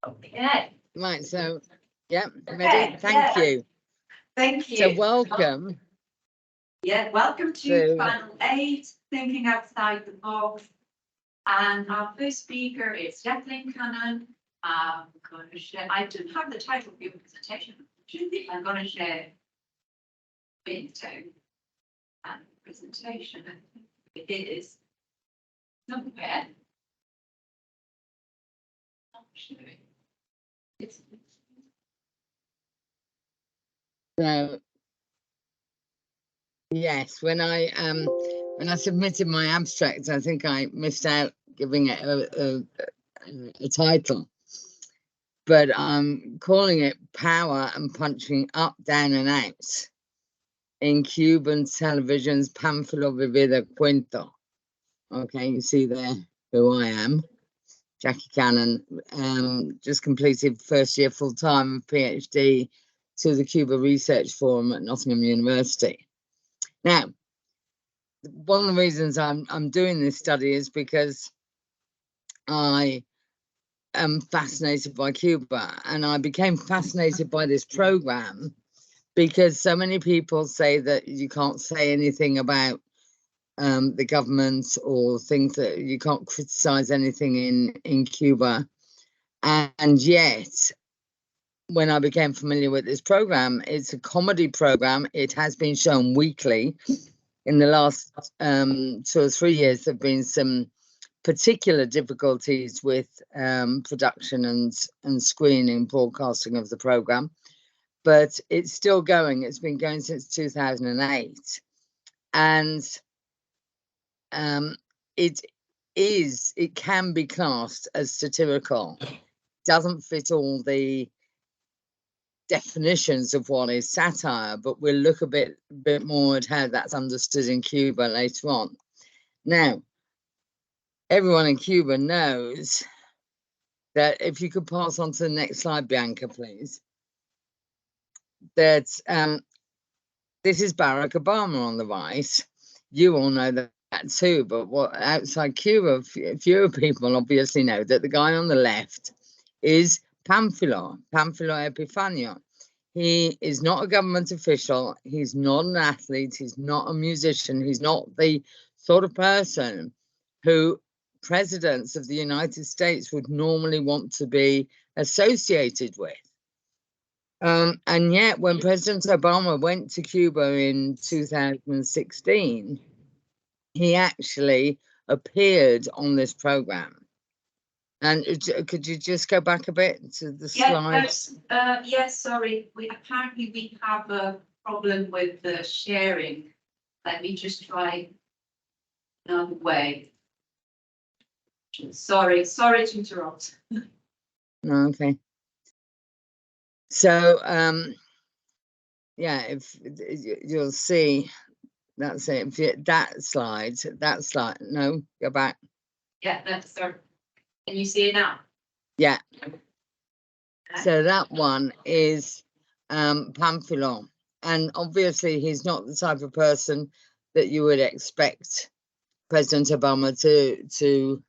Okay. Right, so, yeah, ready? Okay, Thank you. Thank you. So welcome. Yeah, welcome to panel 8, Thinking Outside the Box. And our first speaker is Jacqueline Cannon. I'm going to share, I do have the title of your presentation. I'm going to share window and presentation. It is somewhere. Not showing. It's So, yes, when I submitted my abstract, I think I missed out giving it a title, but I'm calling it Power and Punching Up, Down and Out in Cuban television's Pamphilo Vivida Cuento. Okay, you see there who I am, Jackie Cannon, just completed first year full-time PhD to the Cuba Research Forum at Nottingham University. Now, one of the reasons I'm doing this study is because I am fascinated by Cuba, and I became fascinated by this program because so many people say that you can't say anything about the government or things that you can't criticize anything in Cuba. And yet, when I became familiar with this program, it's a comedy program. It has been shown weekly. In the last 2 or 3 years, there have been some particular difficulties with production and screening, broadcasting of the program, but it's still going. It's been going since 2008, and it can be classed as satirical. Doesn't fit all the definitions of what is satire, but we'll look a bit more at how that's understood in Cuba later on. Now, everyone in Cuba knows that, if you could pass on to the next slide, Bianca, please, that this is Barack Obama on the right. You all know that too, but what outside Cuba, fewer people obviously know that the guy on the left is Pamphilo Epifanio. He is not a government official. He's not an athlete. He's not a musician. He's not the sort of person who presidents of the United States would normally want to be associated with. And yet, when President Obama went to Cuba in 2016, he actually appeared on this program. And could you just go back a bit to the slides? Yes, sorry. We have a problem with the sharing. Let me just try another way. Sorry to interrupt. Okay. So, yeah, if you'll see, that's it. That slide, no, go back. Yeah, that's sorry. Can you see it now? Yeah. So that one is Pamphilo, and obviously he's not the type of person that you would expect President Obama to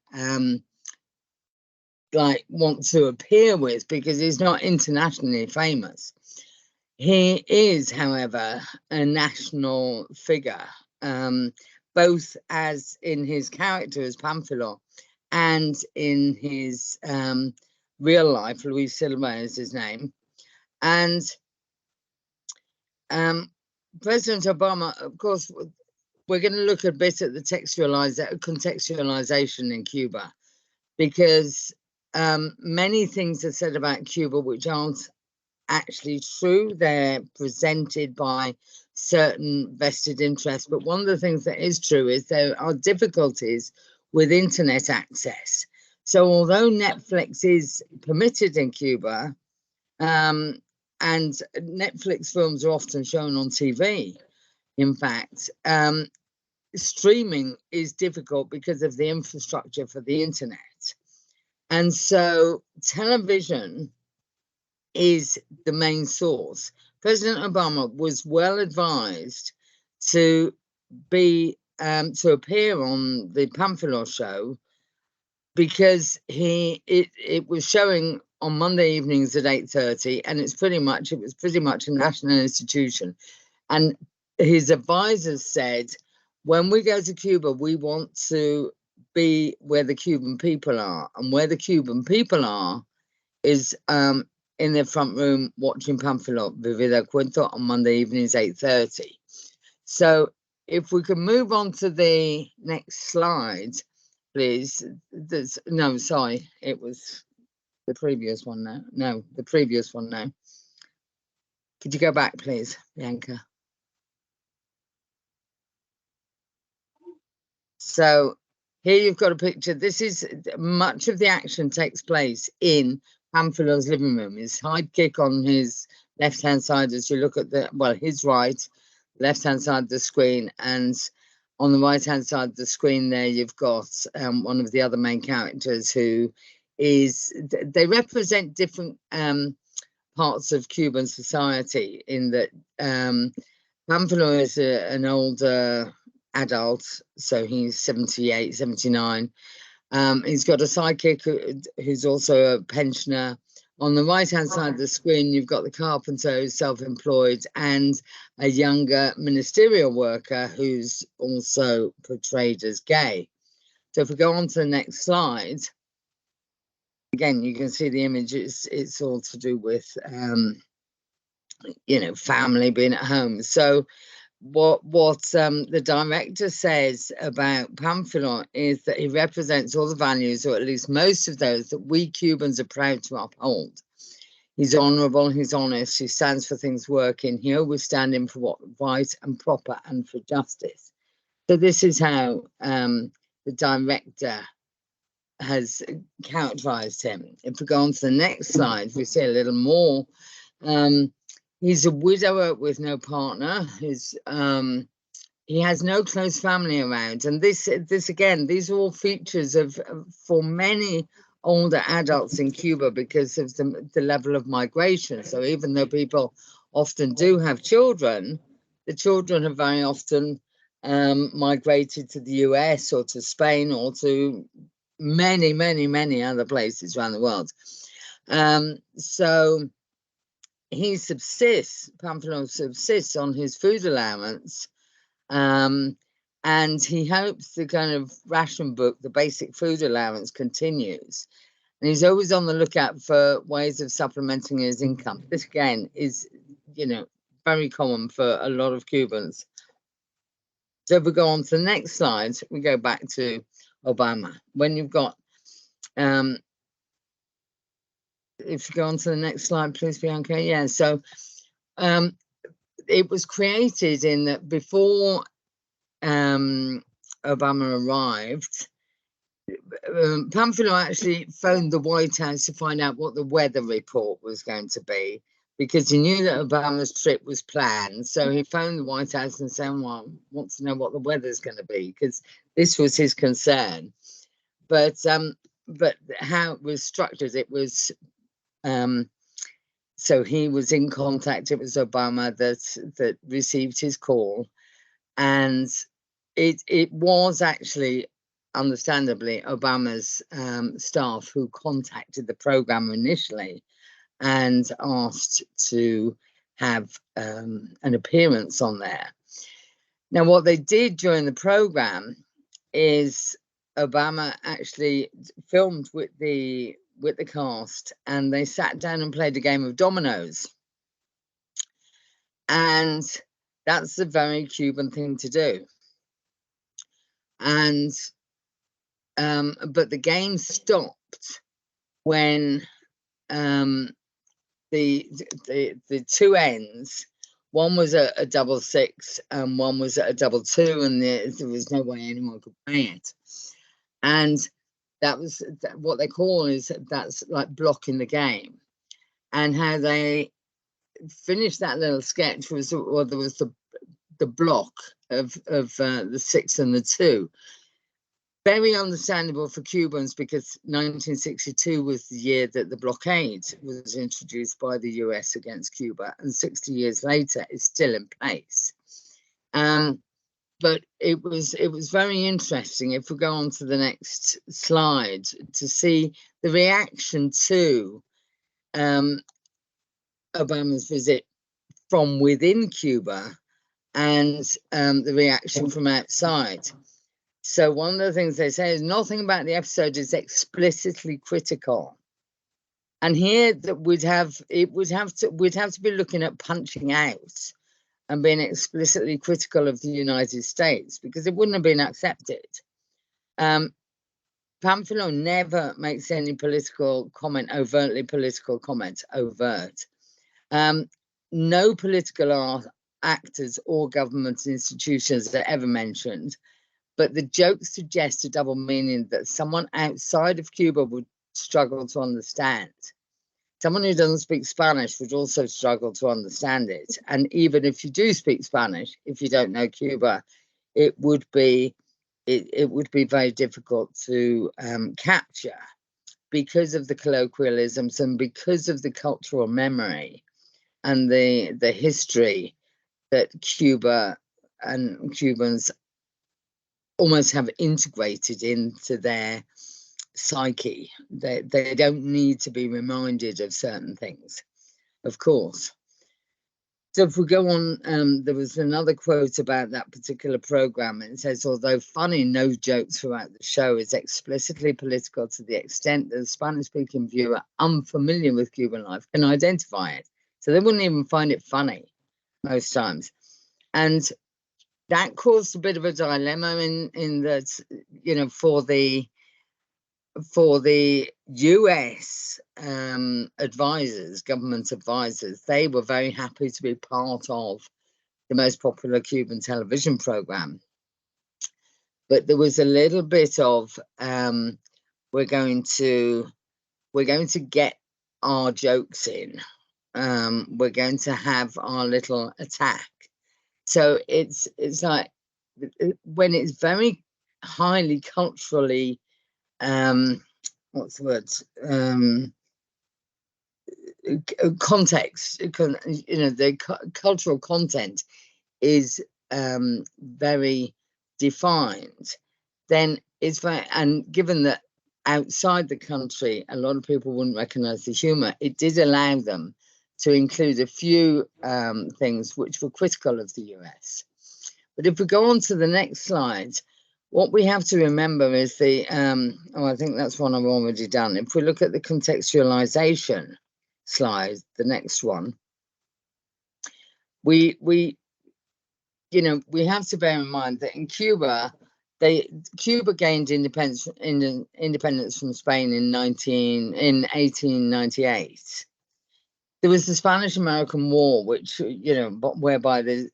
like want to appear with, because he's not internationally famous. He is, however, a national figure, both as in his character as Pamphilo and in his real life. Luis Silva is his name. And President Obama, of course, we're going to look a bit at the contextualization in Cuba, because many things are said about Cuba which aren't actually true. They're presented by certain vested interests. But one of the things that is true is there are difficulties with internet access. So although Netflix is permitted in Cuba, and Netflix films are often shown on TV, in fact, streaming is difficult because of the infrastructure for the internet. And so television is the main source. President Obama was well advised to be to appear on the Pamphilo show, because it was showing on Monday evenings at 8:30, and it was pretty much a national institution. And his advisors said, when we go to Cuba, we want to be where the Cuban people are, and where the Cuban people are is in their front room watching Pamphilo Vivida Cuento on Monday evenings 8:30. So if we can move on to the next slide, please. No, sorry, it was the previous one now. No, the previous one now. Could you go back, please, Bianca? So here you've got a picture. This is much of the action takes place in Pamphilio's living room. His sidekick on his left-hand side, as you look at his right, left-hand side of the screen, and on the right-hand side of the screen there, you've got one of the other main characters who is, they represent different parts of Cuban society in that Pamphilio is an older adult, so he's 78, 79. He's got a sidekick who's also a pensioner. On the right-hand side of the screen, you've got the carpenter who's self-employed and a younger ministerial worker who's also portrayed as gay. So if we go on to the next slide, again, you can see the image. It's all to do with, family being at home. So what the director says about Pamphilo is that he represents all the values, or at least most of those, that we Cubans are proud to uphold. He's honourable, he's honest, he stands for things working, he always standing for what's right and proper and for justice. So this is how the director has characterised him. If we go on to the next slide, we see a little more. He's a widower with no partner. He has no close family around, and this again, these are all features for many older adults in Cuba because of the level of migration. So even though people often do have children, the children have very often migrated to the US or to Spain or to many, many, many other places around the world. So Pamphilo subsists on his food allowance, and he hopes the kind of ration book, the basic food allowance, continues. And he's always on the lookout for ways of supplementing his income. This again is, very common for a lot of Cubans. So if we go on to the next slide, we go back to Obama. When you've got if you go on to the next slide, please, Bianca. Yeah, so it was created in that before Obama arrived, Pamphilo actually phoned the White House to find out what the weather report was going to be, because he knew that Obama's trip was planned. So he phoned the White House and said, well, I want to know what the weather's going to be, because this was his concern. But how it was structured, it was so he was in contact. It was Obama that received his call, and it was actually, understandably, Obama's staff who contacted the program initially and asked to have an appearance on there. Now, what they did during the program is Obama actually filmed with the cast, and they sat down and played a game of dominoes. And that's a very Cuban thing to do. And but the game stopped when the two ends, one was a double six and one was a double two, and there was no way anyone could play it. And that was what they call that's like blocking the game. And how they finished that little sketch was, well, there was the block of the 6 and the 2. Very understandable for Cubans, because 1962 was the year that the blockade was introduced by the US against Cuba, and 60 years later it's still in place. But it was very interesting, if we go on to the next slide, to see the reaction to Obama's visit from within Cuba and the reaction from outside. So one of the things they say is nothing about the episode is explicitly critical. And here that we'd have to be looking at punching out and being explicitly critical of the United States, because it wouldn't have been accepted. Pamphilo never makes any political comment, overtly political comments, overt. No political actors or government institutions are ever mentioned, but the joke suggests a double meaning that someone outside of Cuba would struggle to understand. Someone who doesn't speak Spanish would also struggle to understand it. And even if you do speak Spanish, if you don't know Cuba, it would be very difficult to capture because of the colloquialisms and because of the cultural memory and the history that Cuba and Cubans almost have integrated into their psyche. They don't need to be reminded of certain things, of course. So if we go on, there was another quote about that particular program. It says, although funny, no jokes throughout the show is explicitly political to the extent that the Spanish-speaking viewer unfamiliar with Cuban life can identify it. So they wouldn't even find it funny most times. And that caused a bit of a dilemma in that, you know, for the US advisors, government advisors, they were very happy to be part of the most popular Cuban television program. But there was a little bit of we're going to get our jokes in. We're going to have our little attack. So it's like when it's very highly culturally what's the word? Context, you know, the cultural content is very defined, then it's very, and given that outside the country a lot of people wouldn't recognize the humor, it did allow them to include a few things which were critical of the US. But if we go on to the next slide, what we have to remember is the, I think that's one I've already done. If we look at the contextualization slide, the next one, we you know, we have to bear in mind that in Cuba, Cuba gained independence from Spain in 1898. There was the Spanish-American War, which, you know, whereby the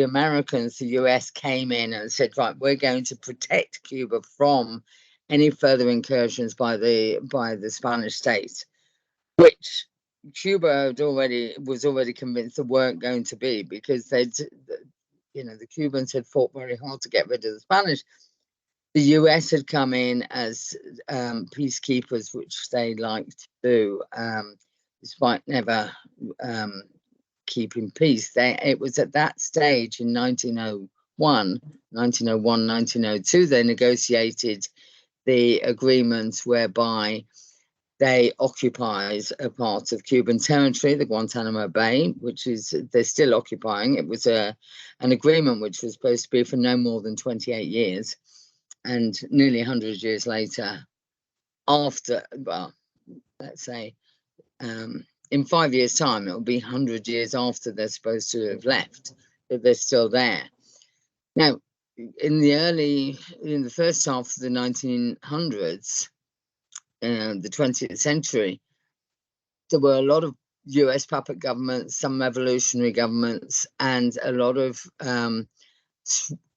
Americans, the US, came in and said, right, we're going to protect Cuba from any further incursions by the Spanish state, which Cuba was already convinced there weren't going to be, because you know, the Cubans had fought very hard to get rid of the Spanish. The US had come in as peacekeepers, which they liked to do. Despite never keeping peace. It was at that stage in 1902, they negotiated the agreement whereby they occupied a part of Cuban territory, the Guantanamo Bay, which is they're still occupying. It was an agreement which was supposed to be for no more than 28 years. And nearly 100 years later, after, well, let's say, in 5 years' time, it will be 100 years after they're supposed to have left, that they're still there. Now, in the first half of the 1900s, the 20th century, there were a lot of US puppet governments, some revolutionary governments, and a lot of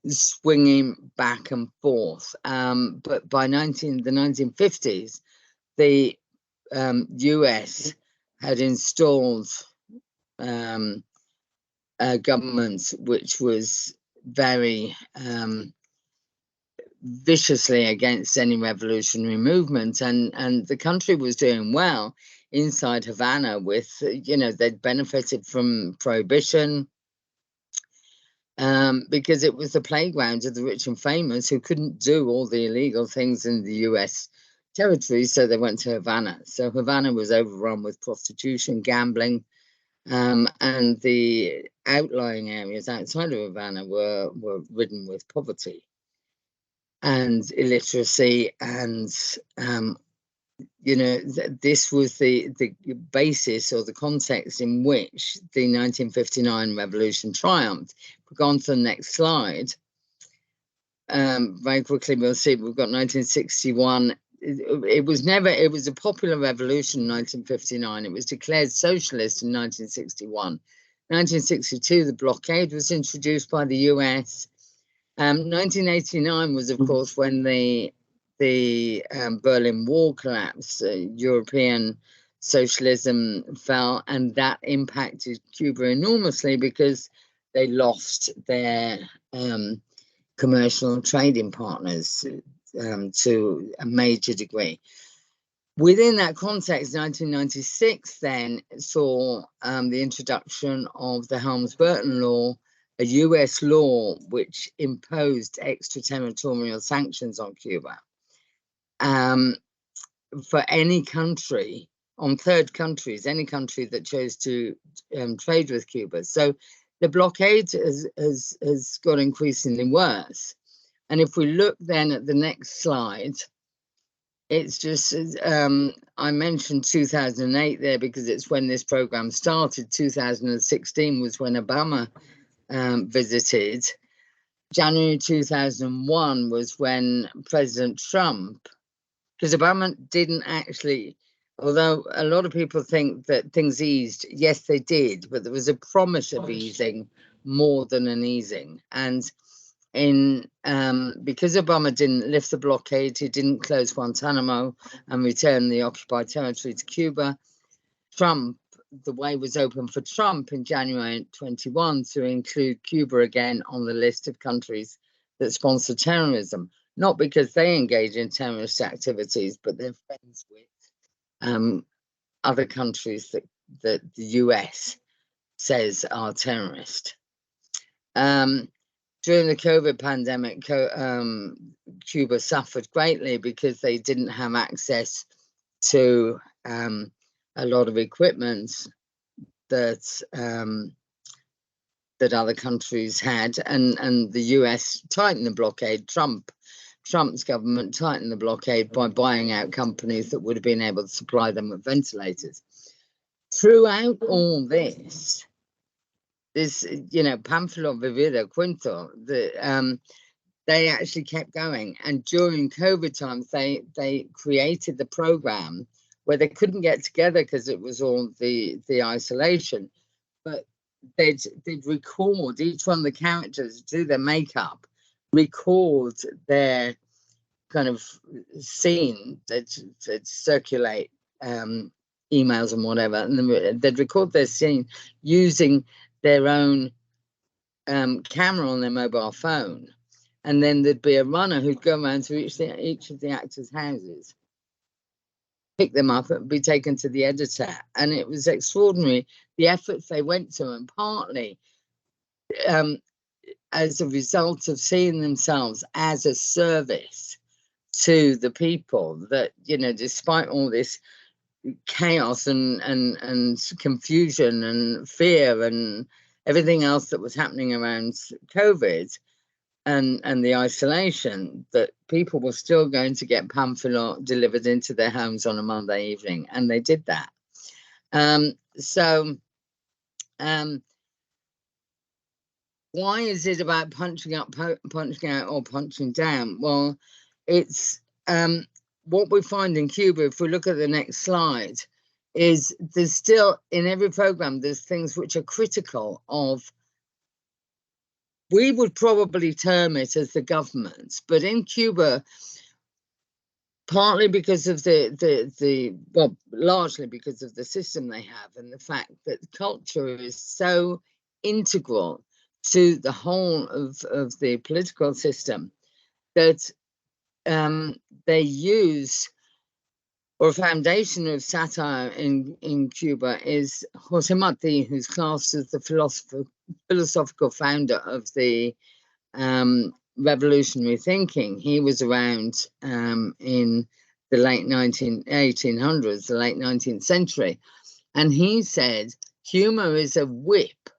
swinging back and forth. But by the 1950s, the US had installed a government which was very viciously against any revolutionary movement, and the country was doing well inside Havana with, you know, they'd benefited from prohibition because it was the playground of the rich and famous who couldn't do all the illegal things in the US territory, so they went to Havana. So Havana was overrun with prostitution, gambling, and the outlying areas outside of Havana were ridden with poverty and illiteracy, and this was the basis or the context in which the 1959 revolution triumphed. If we go on to the next slide, very quickly we'll see we've got 1961. It was a popular revolution in 1959. It was declared socialist in 1961. 1962, the blockade was introduced by the US. 1989 was, of course, when the Berlin Wall collapsed. European socialism fell, and that impacted Cuba enormously because they lost their commercial trading partners to a major degree. Within that context, 1996 then saw the introduction of the Helms-Burton Law, a US law which imposed extraterritorial sanctions on Cuba for any country, on third countries, any country that chose to trade with Cuba. So the blockade has got increasingly worse. And if we look then at the next slide, it's just, I mentioned 2008 there because it's when this program started. 2016 was when Obama visited. January 2001 was when President Trump, because Obama didn't actually, although a lot of people think that things eased, yes, they did, but there was a promise of easing more than an easing. And because Obama didn't lift the blockade, he didn't close Guantanamo and return the occupied territory to Cuba, the way was open for Trump in January 21 to include Cuba again on the list of countries that sponsor terrorism, not because they engage in terrorist activities, but they're friends with other countries that the US says are terrorist. During the COVID pandemic, Cuba suffered greatly because they didn't have access to a lot of equipment that other countries had, and the US tightened the blockade. Trump's government tightened the blockade by buying out companies that would have been able to supply them with ventilators. Throughout all this, pamphlet vivida quinto, they actually kept going. And during COVID times, they created the program where they couldn't get together because it was all the isolation, but they'd record, each one of the characters do their makeup, record their kind of scene, they'd circulate emails and whatever, and then they'd record their scene using their own camera on their mobile phone, and then there'd be a runner who'd go around to each of the actors' houses, pick them up and be taken to the editor. And it was extraordinary the efforts they went to, and partly as a result of seeing themselves as a service to the people, that despite all this chaos and confusion and fear and everything else that was happening around COVID and the isolation, that people were still going to get pamphlet delivered into their homes on a Monday evening, and they did that. Why is it about punching out or punching down? Well, it's what we find in Cuba, if we look at the next slide, is there's still, in every program, there's things which are critical of, we would probably term it as the government, but in Cuba, partly because of largely because of the system they have and the fact that culture is so integral to the whole of the political system, that they use, or a foundation of satire in Cuba is José Martí, who's classed as the philosophical founder of the revolutionary thinking. He was around in the late 1800s, the late 19th century. And he said, humor is a whip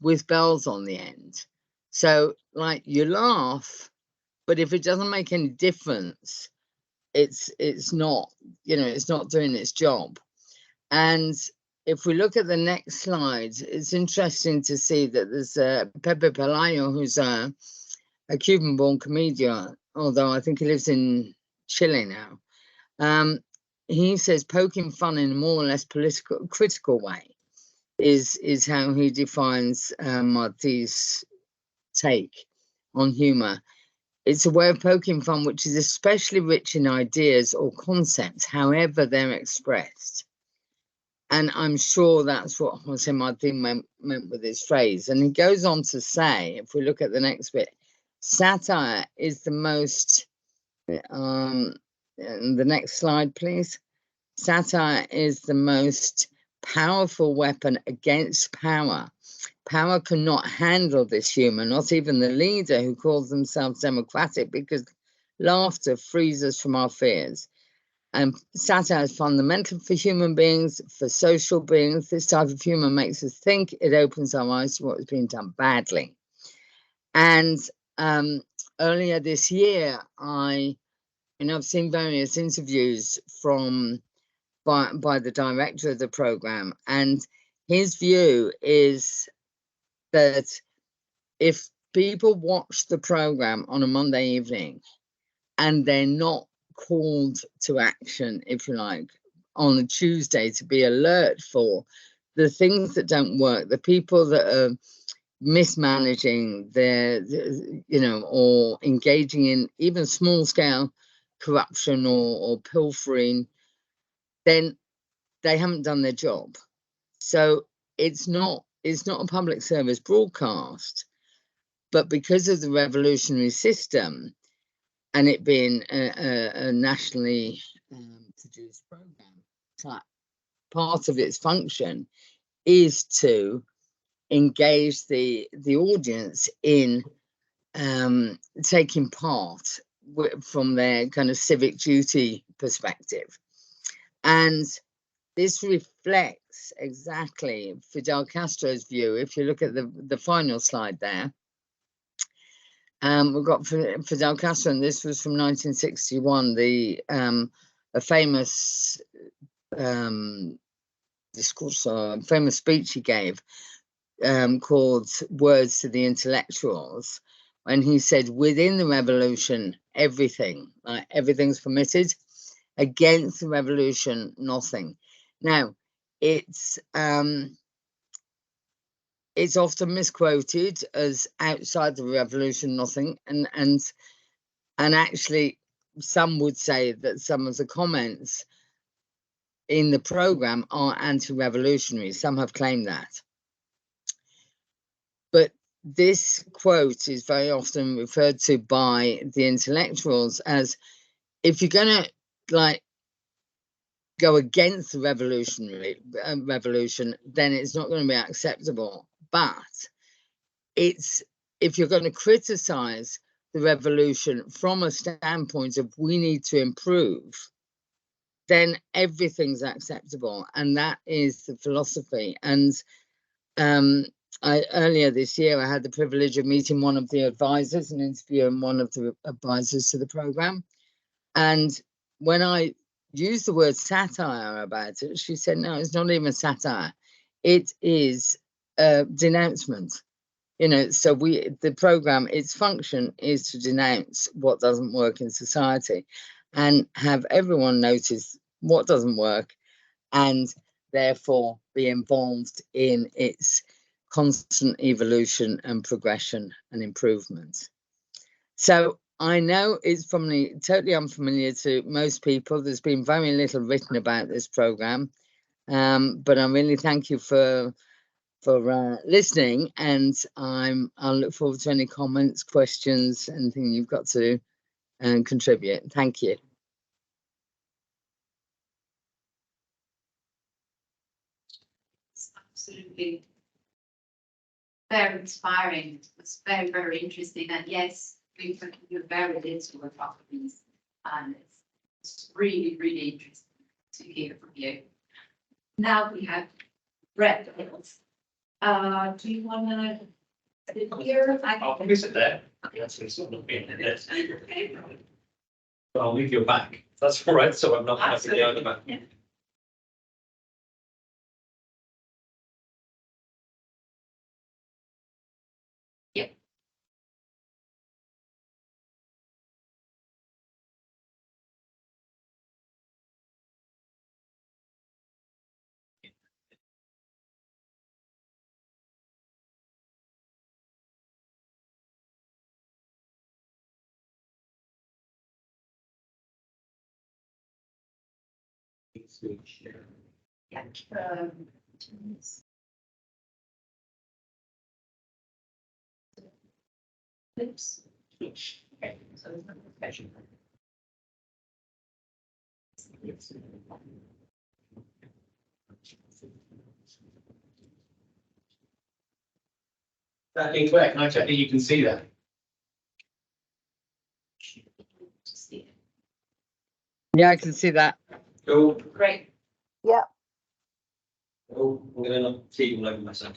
with bells on the end. So, like, you laugh, but if it doesn't make any difference, it's not, you know, it's not doing its job. And if we look at the next slide, it's interesting to see that there's Pepe Pelayo, who's a Cuban-born comedian, although I think he lives in Chile now. He says poking fun in a more or less critical way is how he defines Marti's take on humor. It's a way of poking fun which is especially rich in ideas or concepts, however they're expressed. And I'm sure that's what Jose Martin meant with his phrase. And he goes on to say, if we look at the next bit, satire is the most, the next slide, please. Satire is the most powerful weapon against power. Power cannot handle this humor, not even the leader who calls themselves democratic, because laughter frees us from our fears. And satire is fundamental for human beings, for social beings. This type of humor makes us think. It opens our eyes to what is being done badly. And earlier this year, I've seen various interviews by the director of the program, and his view is that if people watch the program on a Monday evening and they're not called to action, if you like, on a Tuesday to be alert for the things that don't work, the people that are mismanaging or engaging in even small scale corruption or pilfering, then they haven't done their job. So it's not a public service broadcast, but because of the revolutionary system and it being a nationally produced program, part of its function is to engage the audience in taking part from their kind of civic duty perspective. And this reflects exactly Fidel Castro's view. If you look at the final slide there, we've got Fidel Castro, and this was from 1961, a famous discourse, famous speech he gave called Words to the Intellectuals, when he said, within the revolution, everything's permitted. Against the revolution, nothing. Now, it's often misquoted as outside the revolution, nothing, and actually, some would say that some of the comments in the program are anti-revolutionary. Some have claimed that, but this quote is very often referred to by the intellectuals as, if you're going to go against the revolution, then it's not going to be acceptable. But if you're going to criticize the revolution from a standpoint of we need to improve, then everything's acceptable. And that is the philosophy. And earlier this year, I had the privilege of meeting one of the advisors and interviewing one of the advisors to the program. And when I used the word satire about it, she said, no, it's not even satire. It is a denouncement. So the program, its function is to denounce what doesn't work in society and have everyone notice what doesn't work and therefore be involved in its constant evolution and progression and improvement. So I know it's probably totally unfamiliar to most people. There's been very little written about this program, but I really thank you for listening, and I'll look forward to any comments, questions, anything you've got to contribute. Thank you. It's absolutely very inspiring. It's very, very interesting. And yes, we're very little about these, and it's It's really, really interesting to hear from you. Now we have Brett. Do you want to sit here? I'll visit there. That's sort of being in this. But I'll leave your back. That's all right. So I'm not having the other back. Yeah. Yep. Yeah. Oops. Okay. So it's not professional. That being clear, can I check that you can see that? Yeah, I can see that. Cool. Great. Yeah. Oh, I'm going to see all over myself.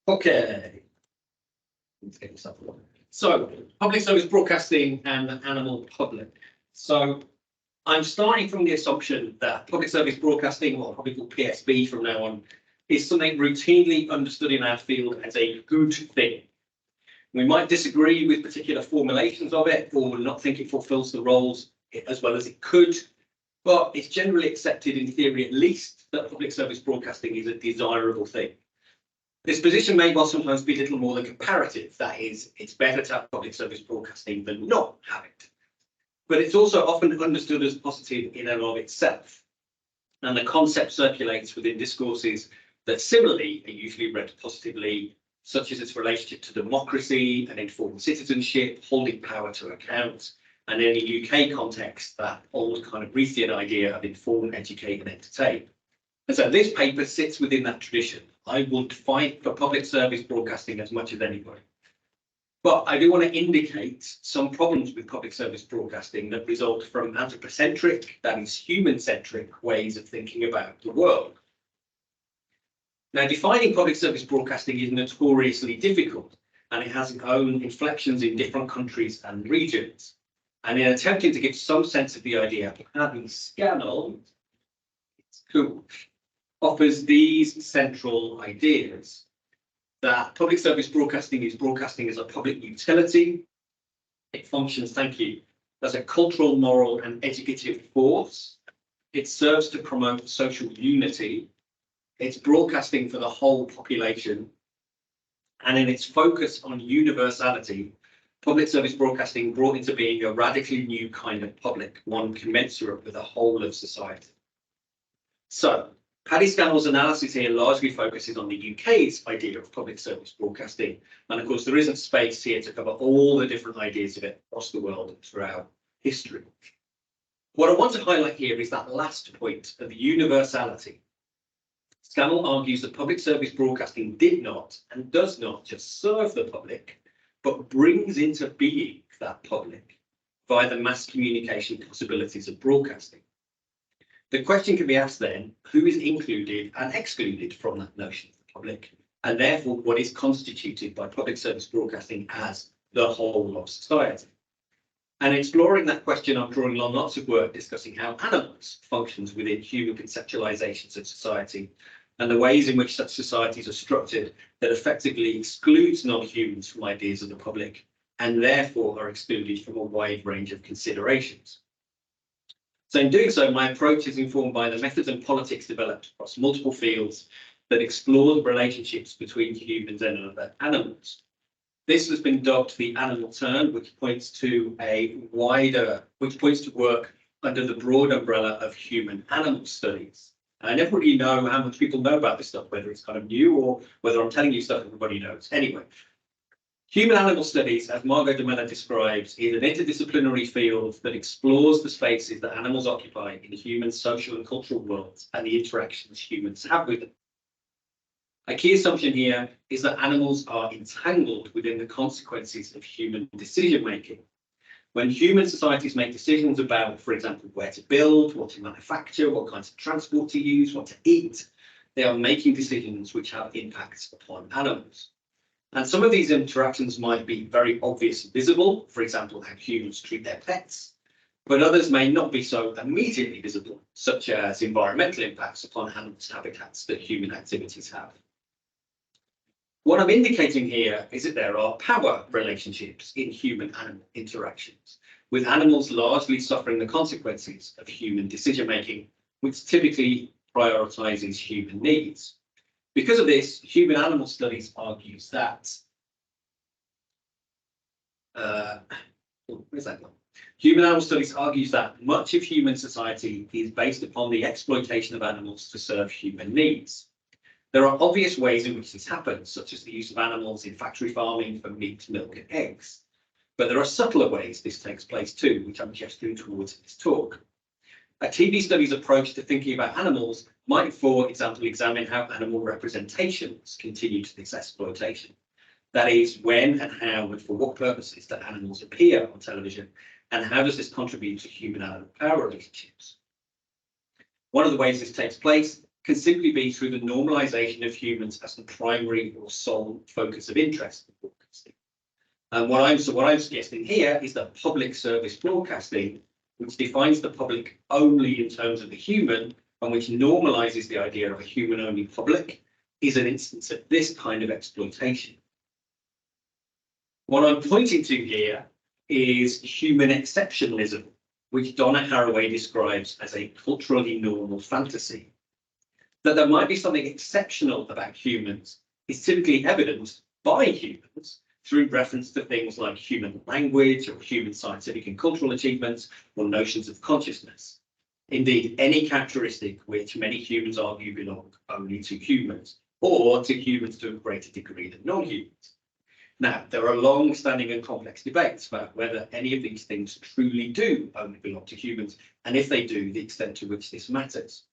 Okay. Let's get this up. So, public service broadcasting and the animal public. So, I'm starting from the assumption that public service broadcasting, or probably called PSB from now on, is something routinely understood in our field as a good thing. We might disagree with particular formulations of it, or not think it fulfills the roles as well as it could, but it's generally accepted in theory at least that public service broadcasting is a desirable thing. This position may well sometimes be little more than comparative. That is, it's better to have public service broadcasting than not have it. But it's also often understood as positive in and of itself. And the concept circulates within discourses that similarly are usually read positively, such as its relationship to democracy and informed citizenship, holding power to account, and in a UK context, that old kind of Reithian idea of inform, educate, and entertain. And so this paper sits within that tradition. I would fight for public service broadcasting as much as anybody. But I do want to indicate some problems with public service broadcasting that result from anthropocentric, that is human-centric, ways of thinking about the world. Now, defining public service broadcasting is notoriously difficult, and it has its own inflections in different countries and regions. And in attempting to give some sense of the idea, having Scannell, it's cool, offers these central ideas. That public service broadcasting is broadcasting as a public utility. It functions, thank you, as a cultural, moral, and educative force. It serves to promote social unity. It's broadcasting for the whole population. And in its focus on universality, public service broadcasting brought into being a radically new kind of public, one commensurate with the whole of society. So, Paddy Scannell's analysis here largely focuses on the UK's idea of public service broadcasting. And of course, there isn't space here to cover all the different ideas of it across the world throughout history. What I want to highlight here is that last point of universality. Scannell argues that public service broadcasting did not and does not just serve the public, but brings into being that public via the mass communication possibilities of broadcasting. The question can be asked then, who is included and excluded from that notion of the public, and therefore what is constituted by public service broadcasting as the whole of society? And exploring that question, I'm drawing on lots of work discussing how animals functions within human conceptualizations of society and the ways in which such societies are structured that effectively excludes non-humans from ideas of the public and therefore are excluded from a wide range of considerations. So in doing so, my approach is informed by the methods and politics developed across multiple fields that explore the relationships between humans and other animals. This has been dubbed the animal turn, which points to work under the broad umbrella of human animal studies. And I never really know how much people know about this stuff, whether it's kind of new or whether I'm telling you stuff everybody knows. Anyway, human animal studies, as Margot de Mello describes, is an interdisciplinary field that explores the spaces that animals occupy in human social and cultural worlds and the interactions humans have with them. A key assumption here is that animals are entangled within the consequences of human decision making. When human societies make decisions about, for example, where to build, what to manufacture, what kinds of transport to use, what to eat, they are making decisions which have impacts upon animals. And some of these interactions might be very obvious and visible, for example, how humans treat their pets, but others may not be so immediately visible, such as environmental impacts upon animals' habitats that human activities have. What I'm indicating here is that there are power relationships in human-animal interactions, with animals largely suffering the consequences of human decision-making, which typically prioritizes human needs. Because of this, human-animal studies argues that Human-animal studies argues that much of human society is based upon the exploitation of animals to serve human needs. There are obvious ways in which this happens, such as the use of animals in factory farming for meat, milk, and eggs. But there are subtler ways this takes place too, which I'm gesturing towards in this talk. A TV study's approach to thinking about animals might, for example, examine how animal representations continue to this exploitation. That is, when and how and for what purposes do animals appear on television, and how does this contribute to human-animal power relationships? One of the ways this takes place can simply be through the normalization of humans as the primary or sole focus of interest in broadcasting. And what I'm suggesting here is that public service broadcasting, which defines the public only in terms of the human, and which normalizes the idea of a human-only public, is an instance of this kind of exploitation. What I'm pointing to here is human exceptionalism, which Donna Haraway describes as a culturally normal fantasy. That there might be something exceptional about humans is typically evidenced by humans through reference to things like human language or human scientific and cultural achievements or notions of consciousness. Indeed, any characteristic which many humans argue belong only to humans, or to humans to a greater degree than non-humans. Now, there are long-standing and complex debates about whether any of these things truly do only belong to humans, and if they do, the extent to which this matters.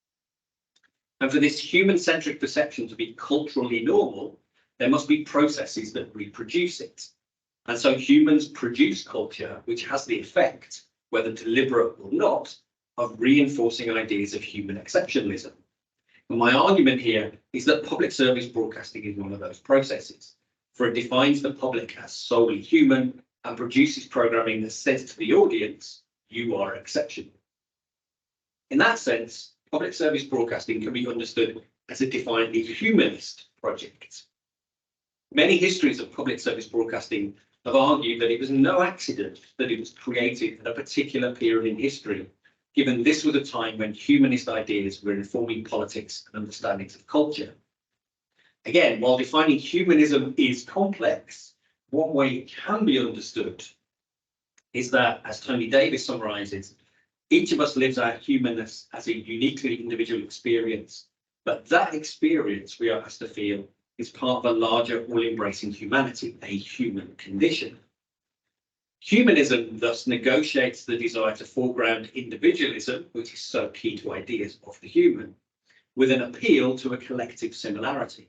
And for this human-centric perception to be culturally normal, there must be processes that reproduce it. And so humans produce culture which has the effect, whether deliberate or not, of reinforcing ideas of human exceptionalism. And my argument here is that public service broadcasting is one of those processes, for it defines the public as solely human and produces programming that says to the audience, you are exceptional. In that sense, public service broadcasting can be understood as a definitely humanist project. Many histories of public service broadcasting have argued that it was no accident that it was created at a particular period in history, given this was a time when humanist ideas were informing politics and understandings of culture. Again, while defining humanism is complex, one way it can be understood is that, as Tony Davis summarizes, each of us lives our humanness as a uniquely individual experience, but that experience we are asked to feel is part of a larger, all-embracing humanity, a human condition. Humanism thus negotiates the desire to foreground individualism, which is so key to ideas of the human, with an appeal to a collective similarity.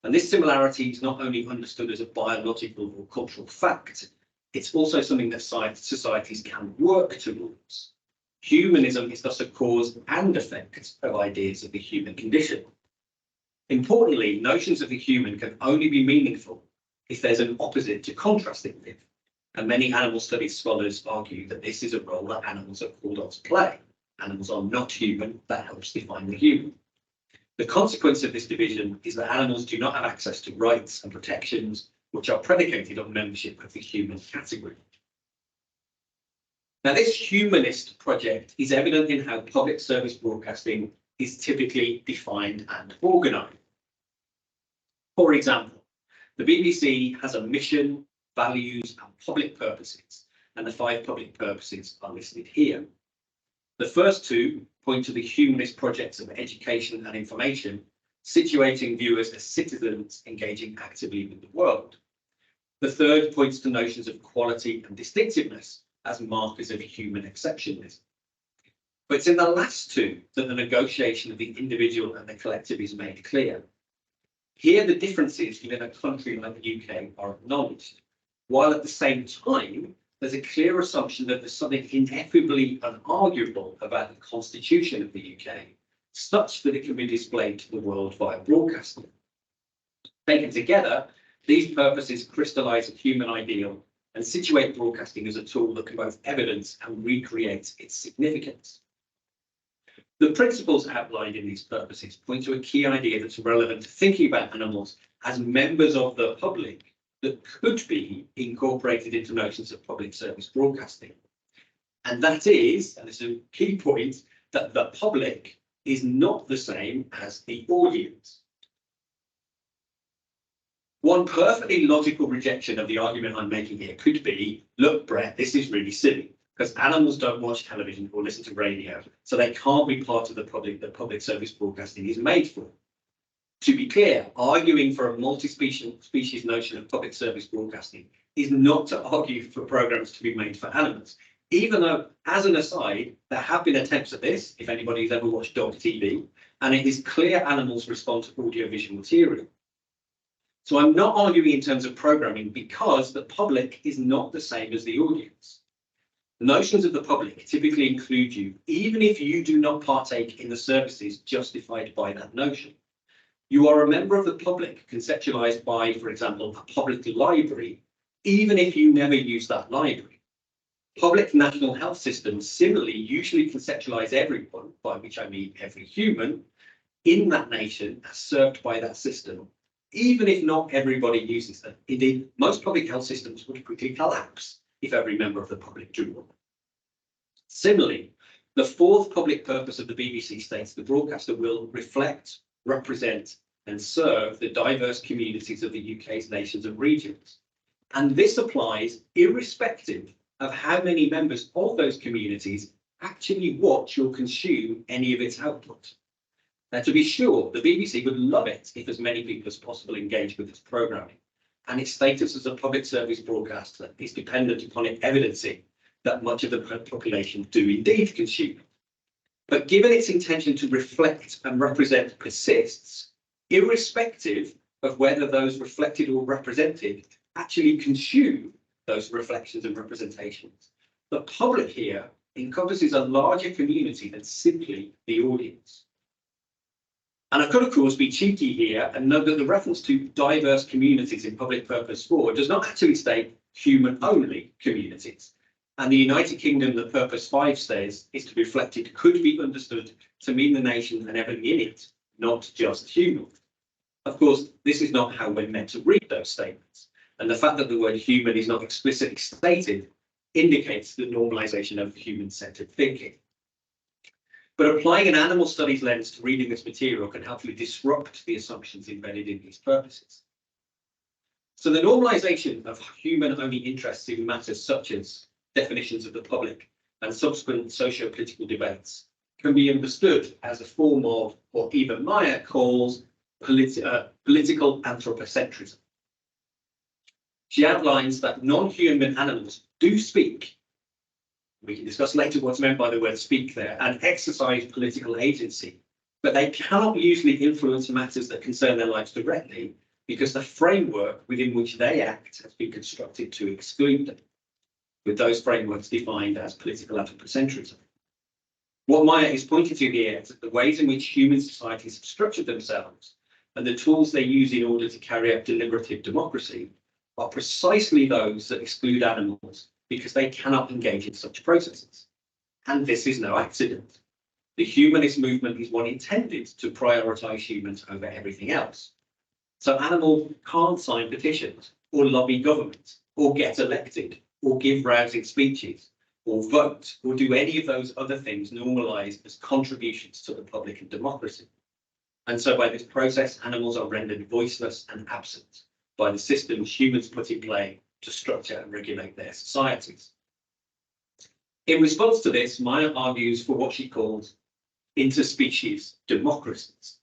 And this similarity is not only understood as a biological or cultural fact, it's also something that societies can work towards. Humanism is thus a cause and effect of ideas of the human condition. Importantly, notions of the human can only be meaningful if there's an opposite to contrast it with. And many animal studies scholars argue that this is a role that animals are called on to play. Animals are not human, that helps define the human. The consequence of this division is that animals do not have access to rights and protections which are predicated on membership of the human category. Now, this humanist project is evident in how public service broadcasting is typically defined and organised. For example, the BBC has a mission, values, and public purposes, and the 5 public purposes are listed here. The first 2 point to the humanist projects of education and information, situating viewers as citizens engaging actively with the world. The third points to notions of quality and distinctiveness as markers of human exceptionalism. But it's in the last 2 that the negotiation of the individual and the collective is made clear. Here, the differences within a country like the UK are acknowledged, while at the same time, there's a clear assumption that there's something ineffably unarguable about the constitution of the UK, such that it can be displayed to the world via broadcasting. Taken together, these purposes crystallise a human ideal and situate broadcasting as a tool that can both evidence and recreate its significance. The principles outlined in these purposes point to a key idea that's relevant to thinking about animals as members of the public that could be incorporated into notions of public service broadcasting. And that is, and this is a key point, that the public is not the same as the audience. One perfectly logical rejection of the argument I'm making here could be, look, Brett, this is really silly, because animals don't watch television or listen to radio, so they can't be part of the public that public service broadcasting is made for. To be clear, arguing for a multi-species notion of public service broadcasting is not to argue for programs to be made for animals, even though, as an aside, there have been attempts at this, if anybody's ever watched dog TV, and it is clear animals respond to audiovisual material. So I'm not arguing in terms of programming because the public is not the same as the audience. Notions of the public typically include you, even if you do not partake in the services justified by that notion. You are a member of the public conceptualized by, for example, a public library, even if you never use that library. Public national health systems similarly usually conceptualize everyone, by which I mean every human, in that nation as served by that system, even if not everybody uses them. Indeed, most public health systems would quickly collapse if every member of the public drew one. Similarly, the fourth public purpose of the BBC states the broadcaster will reflect, represent and serve the diverse communities of the UK's nations and regions. And this applies irrespective of how many members of those communities actually watch or consume any of its output. Now, to be sure, the BBC would love it if as many people as possible engage with its programming, and its status as a public service broadcaster is dependent upon it evidencing that much of the population do indeed consume. But given its intention to reflect and represent persists, irrespective of whether those reflected or represented actually consume those reflections and representations, the public here encompasses a larger community than simply the audience. And I could, of course, be cheeky here and note that the reference to diverse communities in public purpose 4 does not actually state human-only communities. And the United Kingdom that purpose 5 says is to be reflected could be understood to mean the nation and everything in it, not just human. Of course, this is not how we're meant to read those statements. And the fact that the word human is not explicitly stated indicates the normalization of human-centered thinking. But applying an animal studies lens to reading this material can helpfully disrupt the assumptions embedded in these purposes. So the normalization of human-only interests in matters such as definitions of the public and subsequent socio-political debates can be understood as a form of what Eva Meyer calls political anthropocentrism. She outlines that non-human animals do speak. We can discuss later what's meant by the word speak there, and exercise political agency, but they cannot usually influence matters that concern their lives directly because the framework within which they act has been constructed to exclude them, with those frameworks defined as political anthropocentrism. What Meyer is pointing to here is that the ways in which human societies have structured themselves and the tools they use in order to carry out deliberative democracy are precisely those that exclude animals because they cannot engage in such processes. And this is no accident. The humanist movement is one intended to prioritize humans over everything else. So animals can't sign petitions or lobby government or get elected or give rousing speeches or vote or do any of those other things normalized as contributions to the public and democracy. And so by this process, animals are rendered voiceless and absent by the systems humans put in play to structure and regulate their societies. In response to this, Meyer argues for what she calls interspecies democracies.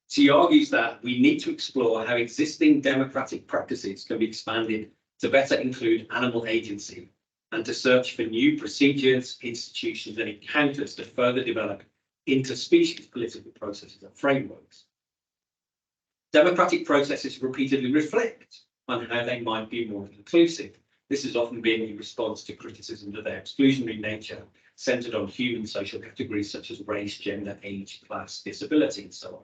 She argues that we need to explore how existing democratic practices can be expanded to better include animal agency and to search for new procedures, institutions, and encounters to further develop interspecies political processes and frameworks. Democratic processes repeatedly reflect on how they might be more inclusive. This has often been in response to criticism of their exclusionary nature, centred on human social categories such as race, gender, age, class, disability, and so on.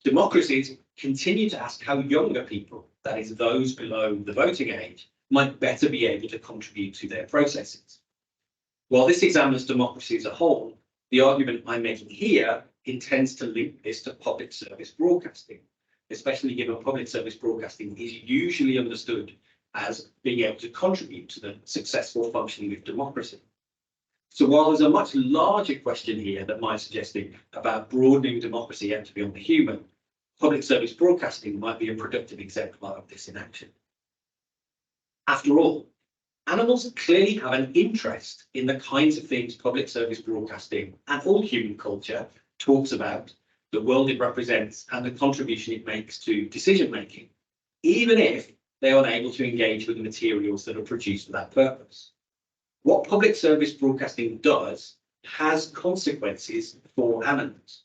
Democracies continue to ask how younger people, that is, those below the voting age, might better be able to contribute to their processes. While this examines democracy as a whole, the argument I'm making here intends to link this to public service broadcasting, especially given public service broadcasting is usually understood as being able to contribute to the successful functioning of democracy. So while there's a much larger question here that might suggesting about broadening democracy out to beyond the human, public service broadcasting might be a productive exemplar of this in action. After all, animals clearly have an interest in the kinds of things public service broadcasting and all human culture talks about, the world it represents, and the contribution it makes to decision making, even if they are unable to engage with the materials that are produced for that purpose. What public service broadcasting does has consequences for animals.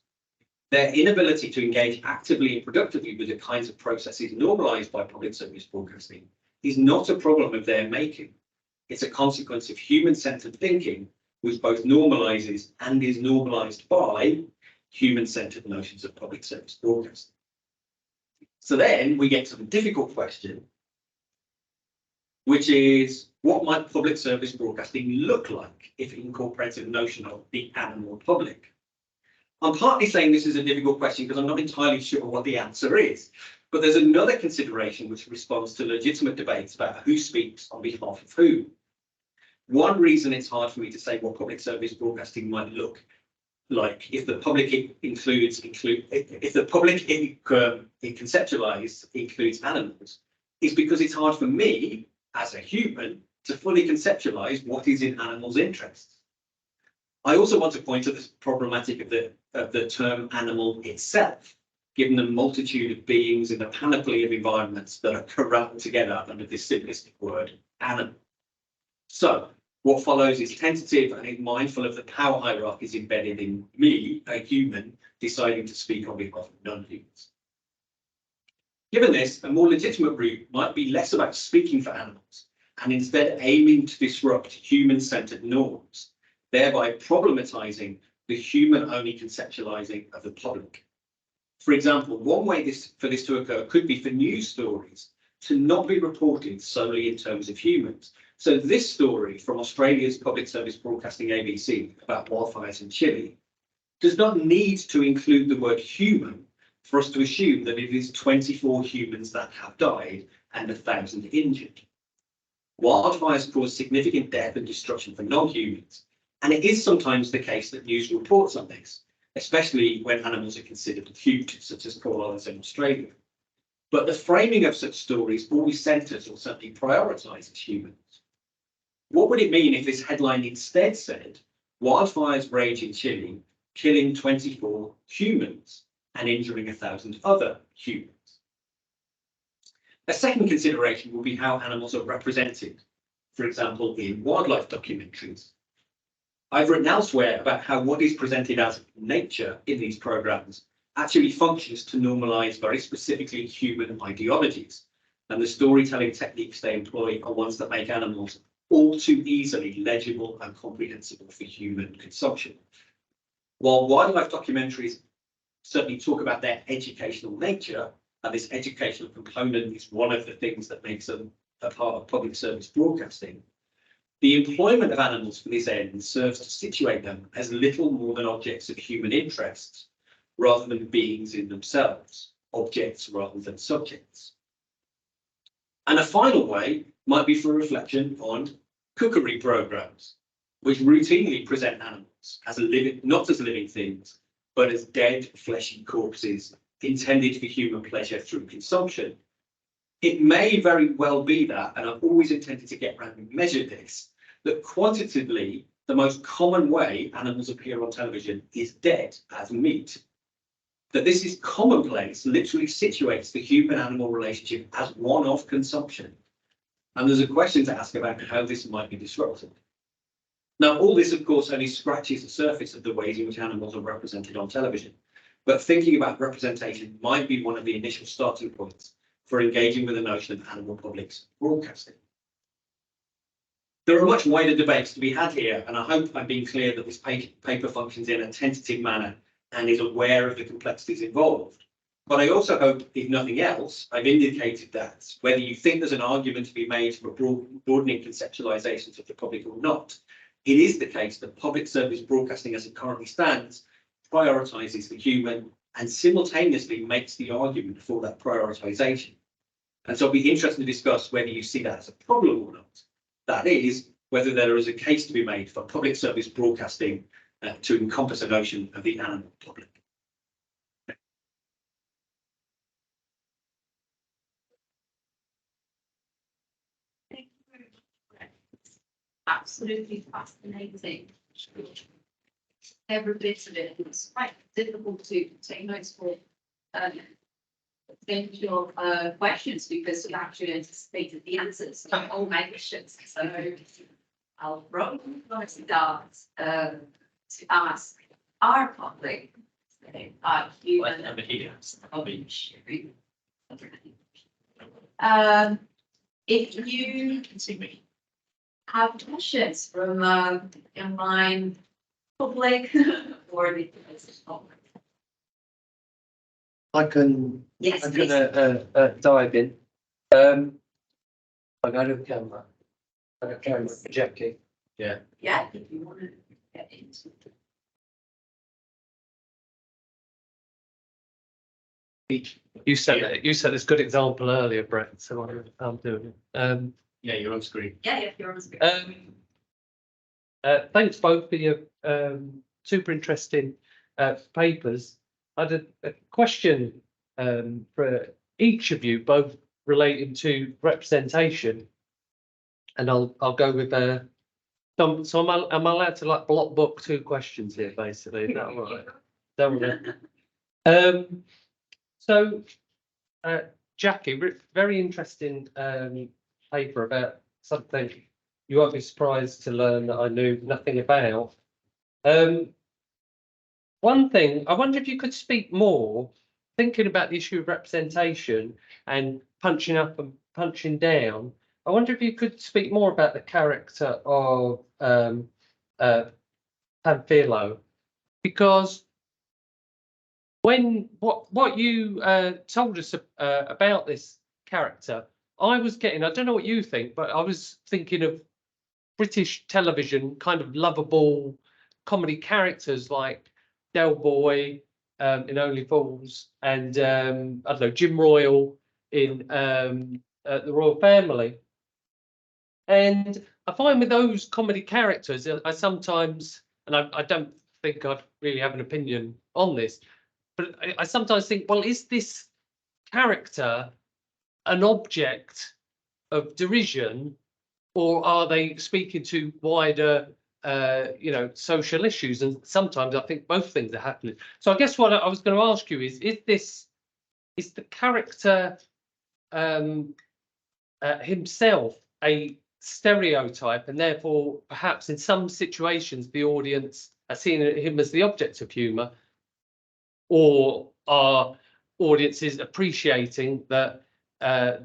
Their inability to engage actively and productively with the kinds of processes normalized by public service broadcasting is not a problem of their making. It's a consequence of human-centered thinking, which both normalizes and is normalized by human-centered notions of public service broadcasting. So then we get to the difficult question, which is, what might public service broadcasting look like if it incorporates a notion of the animal public? I'm partly saying this is a difficult question because I'm not entirely sure what the answer is, but there's another consideration which responds to legitimate debates about who speaks on behalf of whom. One reason it's hard for me to say what public service broadcasting might look like if the public it conceptualized includes animals is because it's hard for me as a human to fully conceptualize what is in animals' interests. I also want to point to the problematic of the term animal itself, given the multitude of beings in the panoply of environments that are corralled together under this simplistic word, animal. So what follows is tentative and is mindful of the power hierarchies embedded in me, a human, deciding to speak on behalf of non-humans. Given this, a more legitimate route might be less about speaking for animals and instead aiming to disrupt human-centered norms, thereby problematizing the human-only conceptualizing of the public. For example, one way for this to occur could be for news stories to not be reported solely in terms of humans. So this story from Australia's public service broadcasting ABC about wildfires in Chile does not need to include the word human for us to assume that it is 24 humans that have died and 1,000 injured. Wildfires cause significant death and destruction for non-humans, and it is sometimes the case that news reports on this, especially when animals are considered huge, such as koalas in Australia. But the framing of such stories always centres or certainly prioritises humans. What would it mean if this headline instead said, wildfires rage in Chile, killing 24 humans and injuring 1,000 other humans? A second consideration will be how animals are represented, for example, in wildlife documentaries. I've written elsewhere about how what is presented as nature in these programs actually functions to normalize very specifically human ideologies, and the storytelling techniques they employ are ones that make animals all too easily legible and comprehensible for human consumption. While wildlife documentaries certainly talk about their educational nature, and this educational component is one of the things that makes them a part of public service broadcasting, the employment of animals for this end serves to situate them as little more than objects of human interest, rather than beings in themselves, objects rather than subjects. And a final way might be for reflection on cookery programs, which routinely present animals as not as living things, but as dead, fleshy corpses intended for human pleasure through consumption. It may very well be that, and I've always intended to get around and measure this, that quantitatively, the most common way animals appear on television is dead as meat. That this is commonplace literally situates the human-animal relationship as one of consumption. And there's a question to ask about how this might be disrupted. Now, all this, of course, only scratches the surface of the ways in which animals are represented on television. but thinking about representation might be one of the initial starting points for engaging with the notion of animal publics broadcasting. There are much wider debates to be had here, and I hope I'm being clear that this paper functions in a tentative manner and is aware of the complexities involved. But I also hope, if nothing else, I've indicated that whether you think there's an argument to be made for broadening conceptualizations of the public or not, it is the case that public service broadcasting as it currently stands prioritises the human and simultaneously makes the argument for that prioritisation. And so I'll be interested to discuss whether you see that as a problem or not. That is, whether there is a case to be made for public service broadcasting to encompass a notion of the animal public. Thank you very much. Absolutely fascinating. Every bit of it. It's quite difficult to take notes for potential questions because you actually anticipated the answers to all my questions. So I'll probably start to ask our public, if you can see me. Have questions from online public or the public. I can Yes, I'm please. gonna dive in. I go to the camera. I got camera for Jackie. Yeah, if you want to get into it. You said this good example earlier, Brett, so I'm doing it. Yeah, you're on screen. Yeah, if you're on screen. Thanks both for your super interesting papers. I had a question for each of you, both relating to representation, and I'll go with so am I allowed to like block book 2 questions here, basically? Is that all right? Don't worry. So Jackie, very interesting paper about something you won't be surprised to learn that I knew nothing about. One thing, I wonder if you could speak more, thinking about the issue of representation and punching up and punching down. I wonder if you could speak more about the character of Pamphilo, because when what you told us about this character, I was getting, I don't know what you think, but I was thinking of British television kind of lovable comedy characters like Del Boy in Only Fools and I don't know, Jim Royal in The Royal Family. And I find with those comedy characters, I sometimes, and I don't think I'd really have an opinion on this, but I sometimes think, well, is this character an object of derision, or are they speaking to wider, social issues? And sometimes I think both things are happening. So I guess what I was going to ask you is the character himself a stereotype, and therefore perhaps in some situations the audience are seeing him as the object of humour, or are audiences appreciating that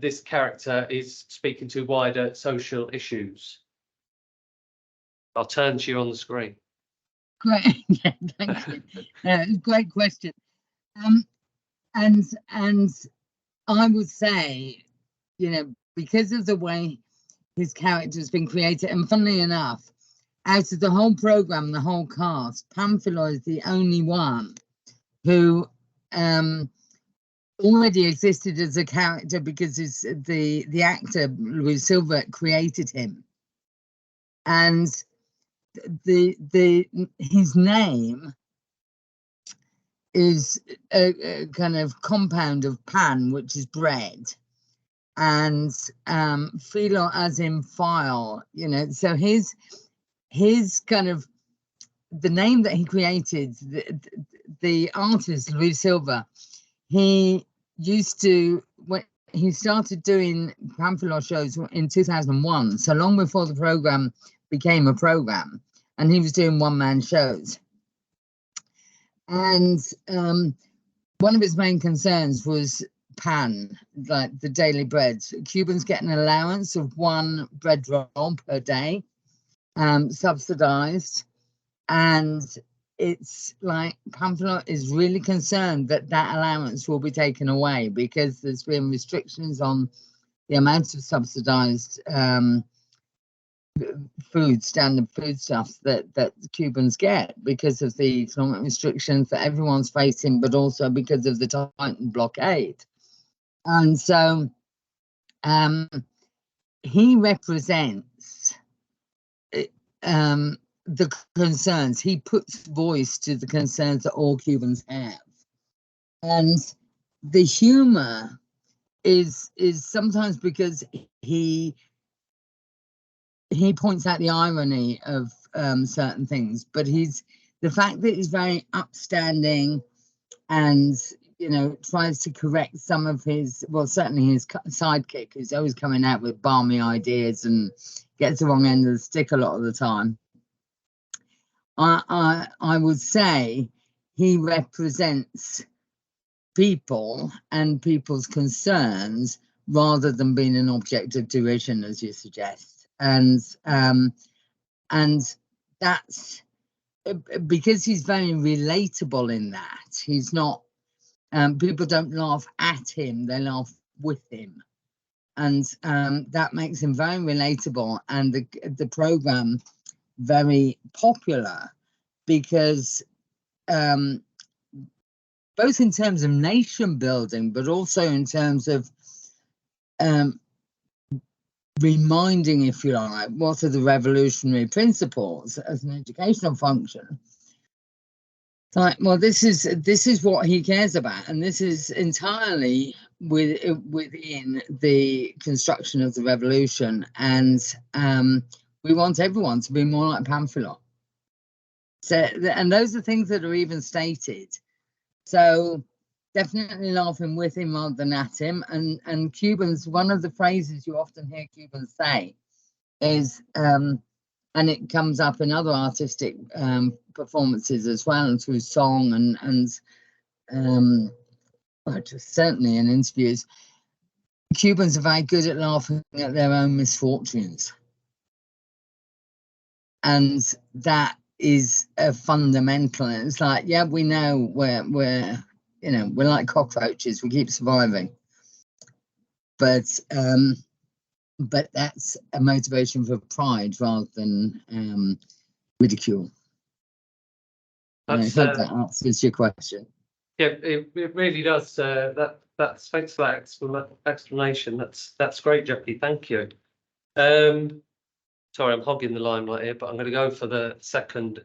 this character is speaking to wider social issues? I'll turn to you on the screen. Great, yeah, thank you. Great question. And I would say, because of the way his character has been created, and funnily enough, out of the whole programme, the whole cast, Pamphilo is the only one who already existed as a character because the actor Louis Silver created him, and his name is a kind of compound of pan, which is bread, and philo as in file, so his kind of the name that he created, the artist Louis Silver, he used to, when he started doing Pamphilo shows in 2001, so long before the program became a program, and he was doing one-man shows. And one of his main concerns was pan, like the daily bread. Cubans get an allowance of 1 bread roll per day, subsidized, and it's like Pamplona is really concerned that that allowance will be taken away because there's been restrictions on the amount of subsidized standard foodstuffs that Cubans get because of the economic restrictions that everyone's facing, but also because of the Titan blockade. And so he represents the concerns. He puts voice to the concerns that all Cubans have. And the humor is sometimes because he points out the irony of certain things, but the fact that he's very upstanding and, you know, tries to correct some of his, well, certainly his sidekick, who's always coming out with balmy ideas and gets the wrong end of the stick a lot of the time. I would say he represents people and people's concerns rather than being an object of derision, as you suggest. And that's because he's very relatable in that. He's not, people don't laugh at him, they laugh with him. And that makes him very relatable, and the program very popular because both in terms of nation building, but also in terms of reminding, if you like, what are the revolutionary principles as an educational function. Like, well, this is what he cares about, and this is entirely within the construction of the revolution, and we want everyone to be more like Pamphilon. So, and those are things that are even stated. So definitely laughing with him rather than at him. And Cubans, one of the phrases you often hear Cubans say is, and it comes up in other artistic performances as well, and through song and just certainly in interviews, Cubans are very good at laughing at their own misfortunes. And that is a fundamental, and it's like, yeah, we know we're like cockroaches, we keep surviving, but that's a motivation for pride rather than ridicule. I hope that answers your question. Yeah, it really does. That's thanks for that explanation. That's great, Jackie. Thank you. Sorry, I'm hogging the limelight here, but I'm going to go for the second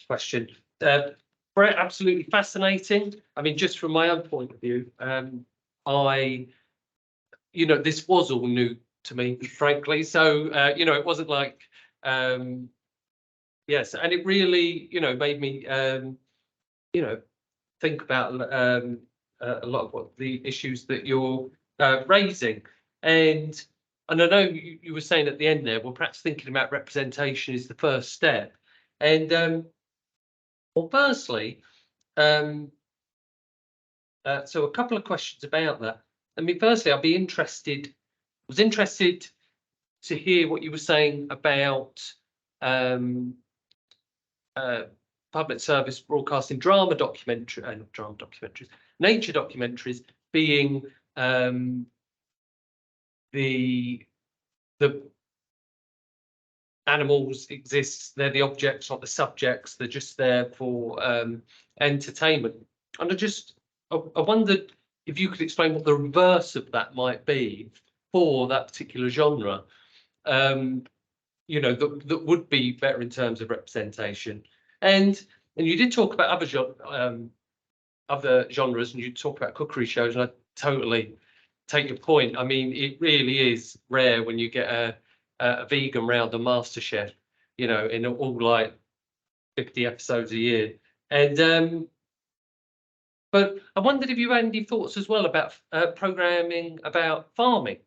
question. Brett, absolutely fascinating. I mean, just from my own point of view, this was all new to me, frankly. So, it wasn't like, yes, and it really, made me, think about a lot of what the issues that you're raising. And I know you were saying at the end there, well, perhaps thinking about representation is the first step. And well, firstly, so a couple of questions about that. I mean, firstly, was interested to hear what you were saying about public service broadcasting nature documentaries being the animals exist, they're the objects, not the subjects, they're just there for entertainment. And I wondered if you could explain what the reverse of that might be for that particular genre, that would be better in terms of representation. And you did talk about other genres, and you talk about cookery shows, and I totally take your point. I mean, it really is rare when you get a vegan round on MasterChef, in all like 50 episodes a year. And but I wondered if you had any thoughts as well about programming about farming,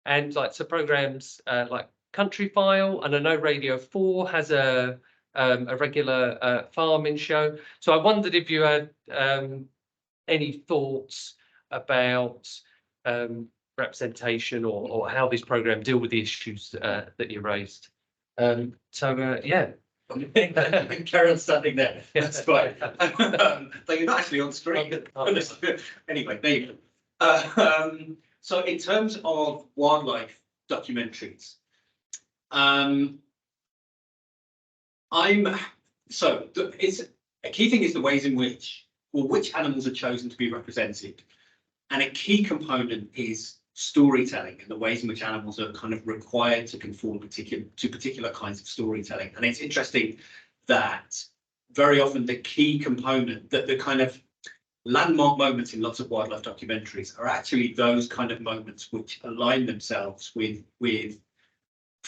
and like programs like Country File, and I know Radio 4 has a a regular farming show. So I wondered if you had any thoughts about representation or how this program deal with the issues that you raised. Yeah. Carry on standing there. That's fine. But you're not actually on screen. Anyway, there you go. So in terms of wildlife documentaries, it's a key thing is the ways in which animals are chosen to be represented, and a key component is storytelling and the ways in which animals are kind of required to conform to particular kinds of storytelling. And it's interesting that very often the key component, that the kind of landmark moments in lots of wildlife documentaries are actually those kind of moments which align themselves with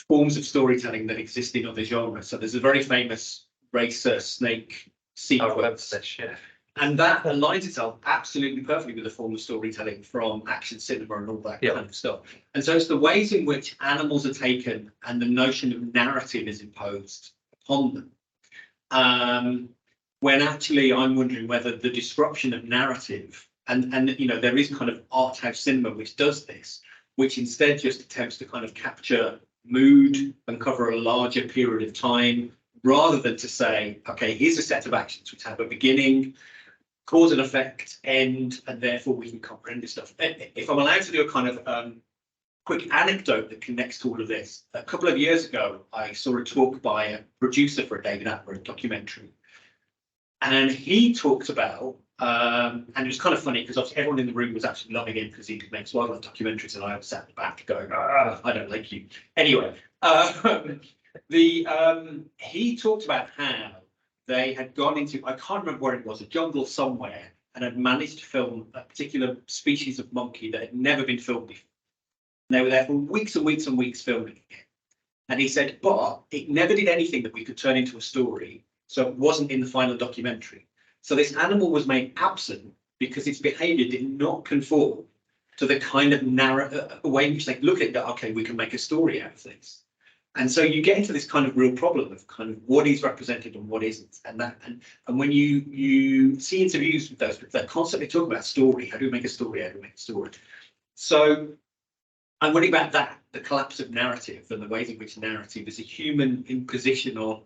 forms of storytelling that exist in other genres. So there's a very famous racer snake sequence. And that aligns itself absolutely perfectly with the form of storytelling from action cinema and all that kind of stuff. And so it's the ways in which animals are taken and the notion of narrative is imposed upon them. When actually I'm wondering whether the disruption of narrative, and you know, there is kind of art house cinema which does this, which instead just attempts to kind of capture mood and cover a larger period of time, rather than to say, okay, here's a set of actions which have a beginning, cause and effect, end, and therefore we can comprehend this stuff. If I'm allowed to do a kind of quick anecdote that connects to all of this, a couple of years ago, I saw a talk by a producer for a David Attenborough documentary. And he talked about, and it was kind of funny because obviously everyone in the room was actually loving him because he makes wildlife documentaries, and I was sat at the back going, I don't like you. Anyway, he talked about how they had gone into, I can't remember where it was, a jungle somewhere, and had managed to film a particular species of monkey that had never been filmed before. And they were there for weeks and weeks and weeks filming it. And he said, but it never did anything that we could turn into a story, so it wasn't in the final documentary. So this animal was made absent because its behavior did not conform to the kind of way in which they look at it, that, okay, we can make a story out of this. And so you get into this kind of real problem of kind of what is represented and what isn't. And when you see interviews with those, they're constantly talking about story. How do we make a story? How do we make a story? So I'm worrying about that, the collapse of narrative and the ways in which narrative is a human imposition on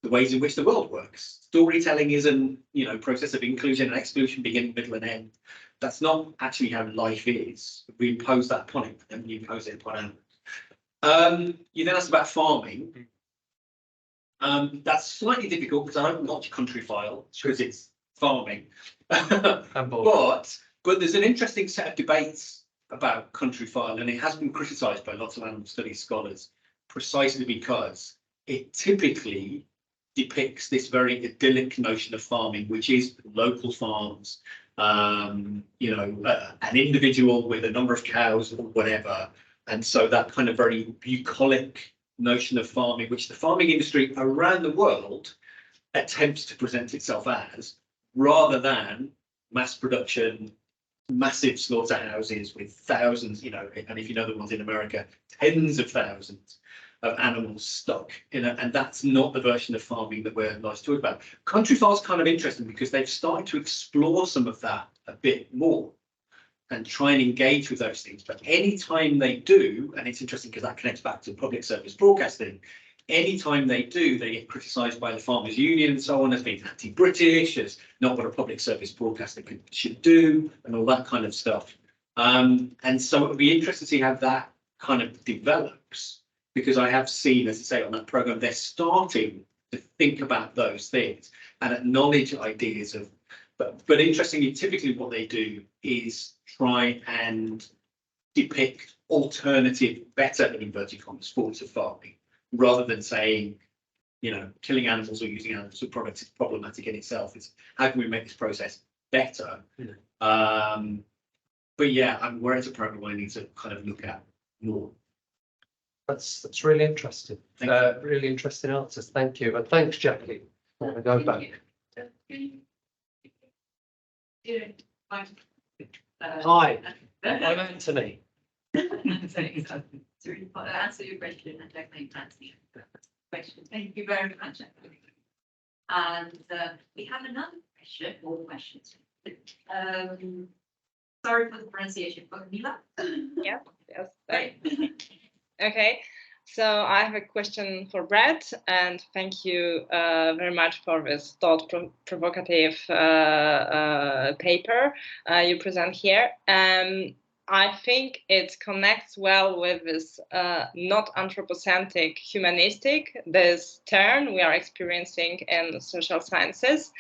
the ways in which the world works. Storytelling is an process of inclusion and exclusion, beginning, middle, and end. That's not actually how life is. We impose that upon it, and we impose it upon animals. You then asked about farming. That's slightly difficult because I don't watch Country File because it's farming. but there's an interesting set of debates about Country File, and it has been criticised by lots of animal studies scholars precisely because it typically depicts this very idyllic notion of farming, which is local farms, an individual with a number of cows or whatever. And so that kind of very bucolic notion of farming, which the farming industry around the world attempts to present itself as, rather than mass production, massive slaughterhouses with thousands, and if you know the ones in America, tens of thousands of animals stuck in it. And that's not the version of farming that we're nice to talk about. Country File's kind of interesting because they've started to explore some of that a bit more and try and engage with those things. But anytime they do, and it's interesting because that connects back to public service broadcasting, anytime they do, they get criticised by the Farmers Union and so on as being anti-British, as not what a public service broadcasting should do, and all that kind of stuff. And so it would be interesting to see how that kind of develops, because I have seen, as I say, on that programme, they're starting to think about those things and acknowledge ideas of, but interestingly, typically what they do is try and depict alternative, better, in inverted commas, forms of farming, rather than saying, killing animals or using animals for products is problematic in itself. It's how can we make this process better? But yeah, I'm aware it's a program I need to kind of look at more. That's really interesting. Really interesting answers. Thank you. And thanks, Jackie. I'm going to go back. Hi, I'm Anthony. To answer your question and definitely answer your question. Thank you very much. And we have another question, more questions. Sorry for the pronunciation, but Mila? Yes. Right. Okay, so I have a question for Brett, and thank you very much for this thought-provocative paper you present here. I think it connects well with this not anthropocentric humanistic, this turn we are experiencing in social sciences.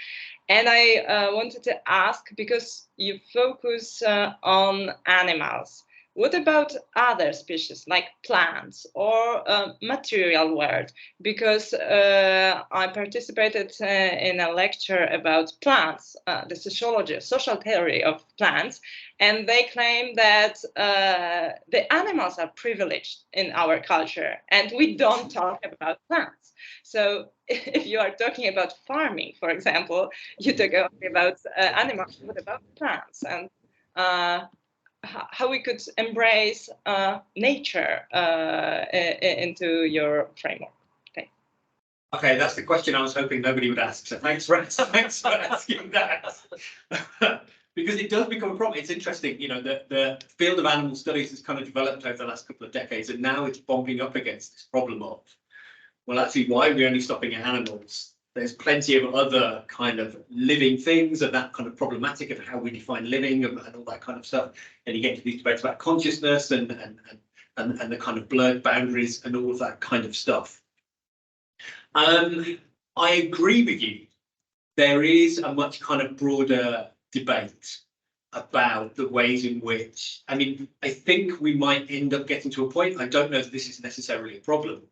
And I wanted to ask, because you focus on animals, what about other species like plants or material world? Because I participated in a lecture about plants, the sociology, social theory of plants, and they claim that the animals are privileged in our culture and we don't talk about plants. So if you are talking about farming, for example, you talk about animals, what about plants? And how we could embrace nature into your framework. Okay. Okay, that's the question I was hoping nobody would ask. So thanks for asking that. Because it does become a problem. It's interesting, you know, the field of animal studies has kind of developed over the last couple of decades, and now it's bumping up against this problem of, well, actually, why are we only stopping at animals? There's plenty of other kind of living things, and that kind of problematic of how we define living and all that kind of stuff. And you get into these debates about consciousness and the kind of blurred boundaries and all of that kind of stuff. I agree with you. There is a much kind of broader debate about the ways in which, I mean, I think we might end up getting to a point, I don't know if this is necessarily a problem,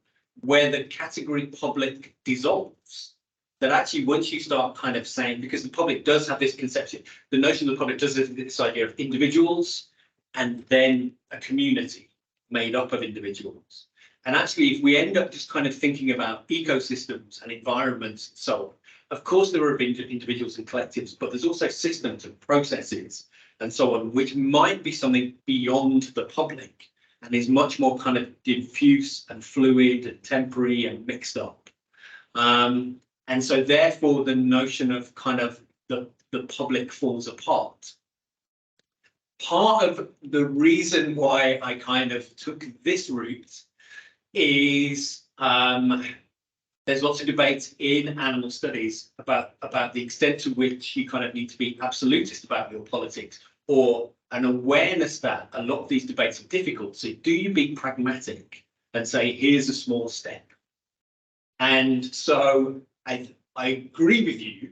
where the category public dissolves. That actually, once you start kind of saying, because the public does have this conception, the notion of the public does have this idea of individuals and then a community made up of individuals. And actually, if we end up just kind of thinking about ecosystems and environments and so on, of course, there are individuals and collectives, but there's also systems and processes and so on, which might be something beyond the public and is much more kind of diffuse and fluid and temporary and mixed up. And so therefore, the notion of kind of the public falls apart. Part of the reason why I kind of took this route is there's lots of debates in animal studies about the extent to which you kind of need to be absolutist about your politics, or an awareness that a lot of these debates are difficult. So do you be pragmatic and say, here's a small step? And so I agree with you,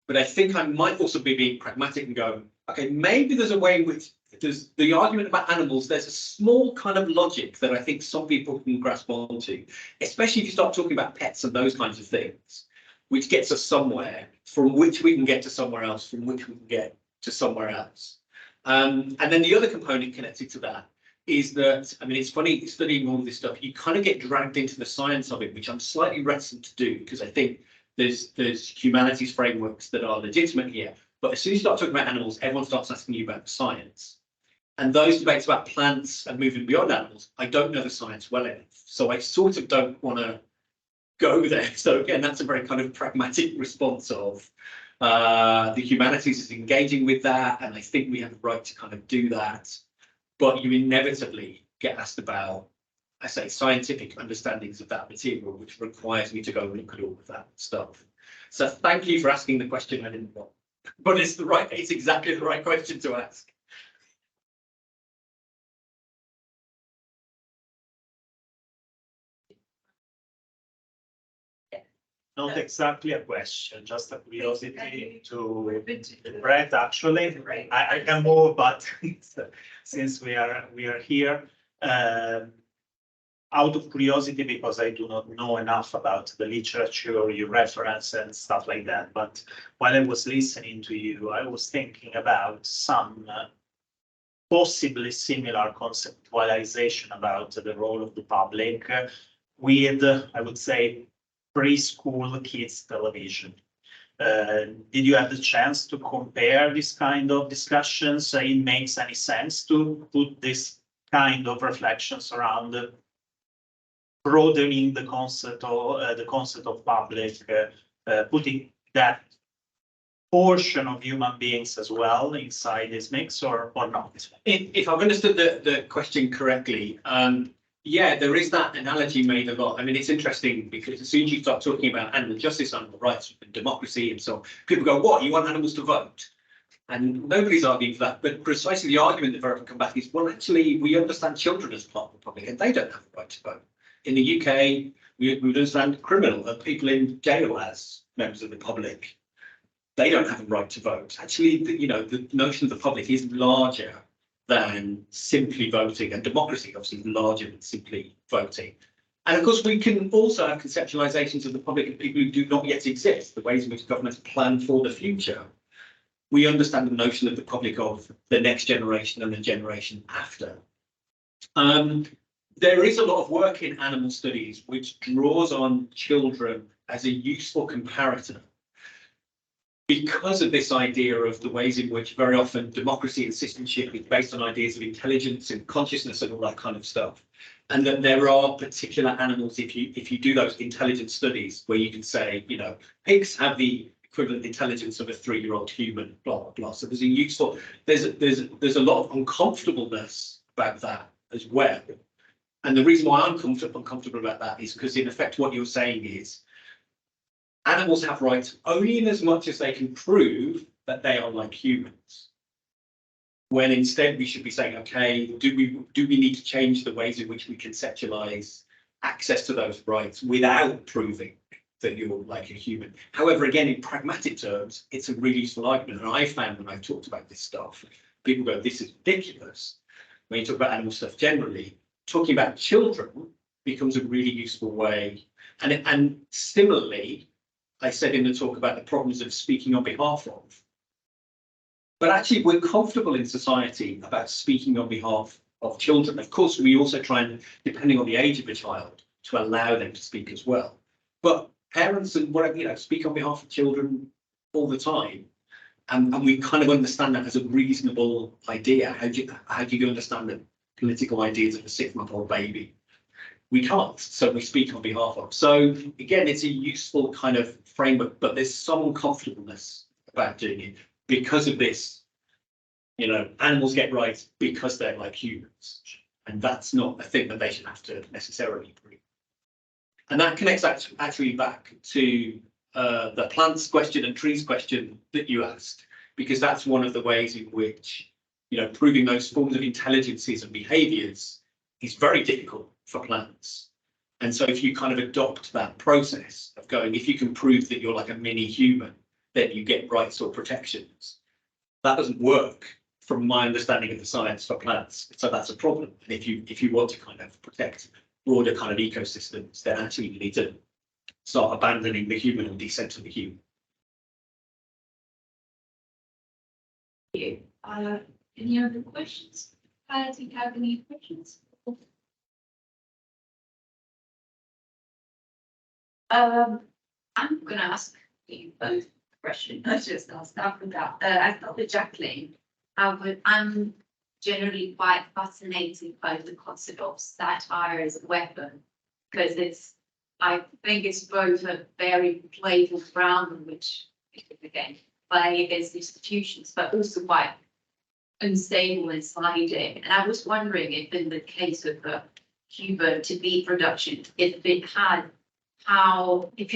but I think I might also be being pragmatic and going, okay, maybe there's a way in which there's the argument about animals, there's a small kind of logic that I think some people can grasp onto, especially if you start talking about pets and those kinds of things, which gets us somewhere, from which we can get to somewhere else, from which we can get to somewhere else. And then the other component connected to that is that, I mean, it's funny studying all this stuff, you kind of get dragged into the science of it, which I'm slightly reticent to do, because I think there's humanities frameworks that are legitimate here. But as soon as you start talking about animals, everyone starts asking you about the science. And those debates about plants and moving beyond animals, I don't know the science well enough. So I sort of don't want to go there. So again, that's a very kind of pragmatic response of the humanities is engaging with that. And I think we have a right to kind of do that. But you inevitably get asked about, I say, scientific understandings of that material, which requires me to go and look at all of that stuff. So thank you for asking the question I didn't want. But it's exactly the right question to ask. Not exactly a question, just a curiosity to Brett. Actually, I can move, but since we are here, out of curiosity, because I do not know enough about the literature you reference and stuff like that. But while I was listening to you, I was thinking about some possibly similar conceptualization about the role of the public with, I would say, preschool kids television. Did you have the chance to compare this kind of discussions? It makes any sense to put this kind of reflections around broadening the concept of public putting that portion of human beings as well inside this mix, or not? If I've understood the question correctly, yeah, there is that analogy made a lot. I mean, it's interesting because as soon as you start talking about animal justice, animal rights, and democracy, and so on, people go, "What? You want animals to vote?" And nobody's arguing for that. But precisely the argument that very often come back is, well, actually, we understand children as part of the public, and they don't have the right to vote. In the UK, we understand people in jail as members of the public. They don't have a right to vote. Actually, the notion of the public is larger than simply voting, and democracy obviously larger than simply voting. And of course, we can also have conceptualizations of the public of people who do not yet exist, the ways in which governments plan for the future. We understand the notion of the public of the next generation and the generation after. There is a lot of work in animal studies which draws on children as a useful comparator, because of this idea of the ways in which very often democracy and citizenship is based on ideas of intelligence and consciousness and all that kind of stuff. And that there are particular animals, if you do those intelligence studies, where you can say, pigs have the equivalent intelligence of a 3-year-old human, blah, blah, blah. So there's a lot of uncomfortableness about that as well. And the reason why I'm uncomfortable about that is because in effect what you're saying is, animals have rights only in as much as they can prove that they are like humans. When instead we should be saying, okay, do we need to change the ways in which we conceptualize access to those rights without proving that you're like a human? However, again, in pragmatic terms, it's a really useful argument. And I found when I've talked about this stuff, people go, this is ridiculous. When you talk about animal stuff generally, talking about children becomes a really useful way. And similarly, I said in the talk about the problems of speaking on behalf of. But actually, we're comfortable in society about speaking on behalf of children. Of course, we also try and, depending on the age of a child, to allow them to speak as well. But parents and whatever, speak on behalf of children all the time. And we kind of understand that as a reasonable idea. How do you understand the political ideas of a 6-month-old baby? We can't, so we speak on behalf of. So again, it's a useful kind of framework, but there's some uncomfortableness about doing it because of this. Animals get rights because they're like humans, and that's not a thing that they should have to necessarily prove. And that connects actually back to the plants question and trees question that you asked, because that's one of the ways in which proving those forms of intelligences and behaviours is very difficult for plants. And so if you kind of adopt that process of going, if you can prove that you're like a mini human, then you get rights or protections. That doesn't work from my understanding of the science for plants. So that's a problem. And if you want to kind of protect broader kind of ecosystems, then actually you need to start abandoning the human and decenter the human. Any other questions? Do you have any questions? I'm going to ask you both a question. I'll start with that. I start with Jacqueline. I'm generally quite fascinated by the concept of satire as a weapon, because I think it's both a very playful ground in which, again, play against institutions, but also quite unstable and sliding. And I was wondering if in the case of the Cuba TV production, if you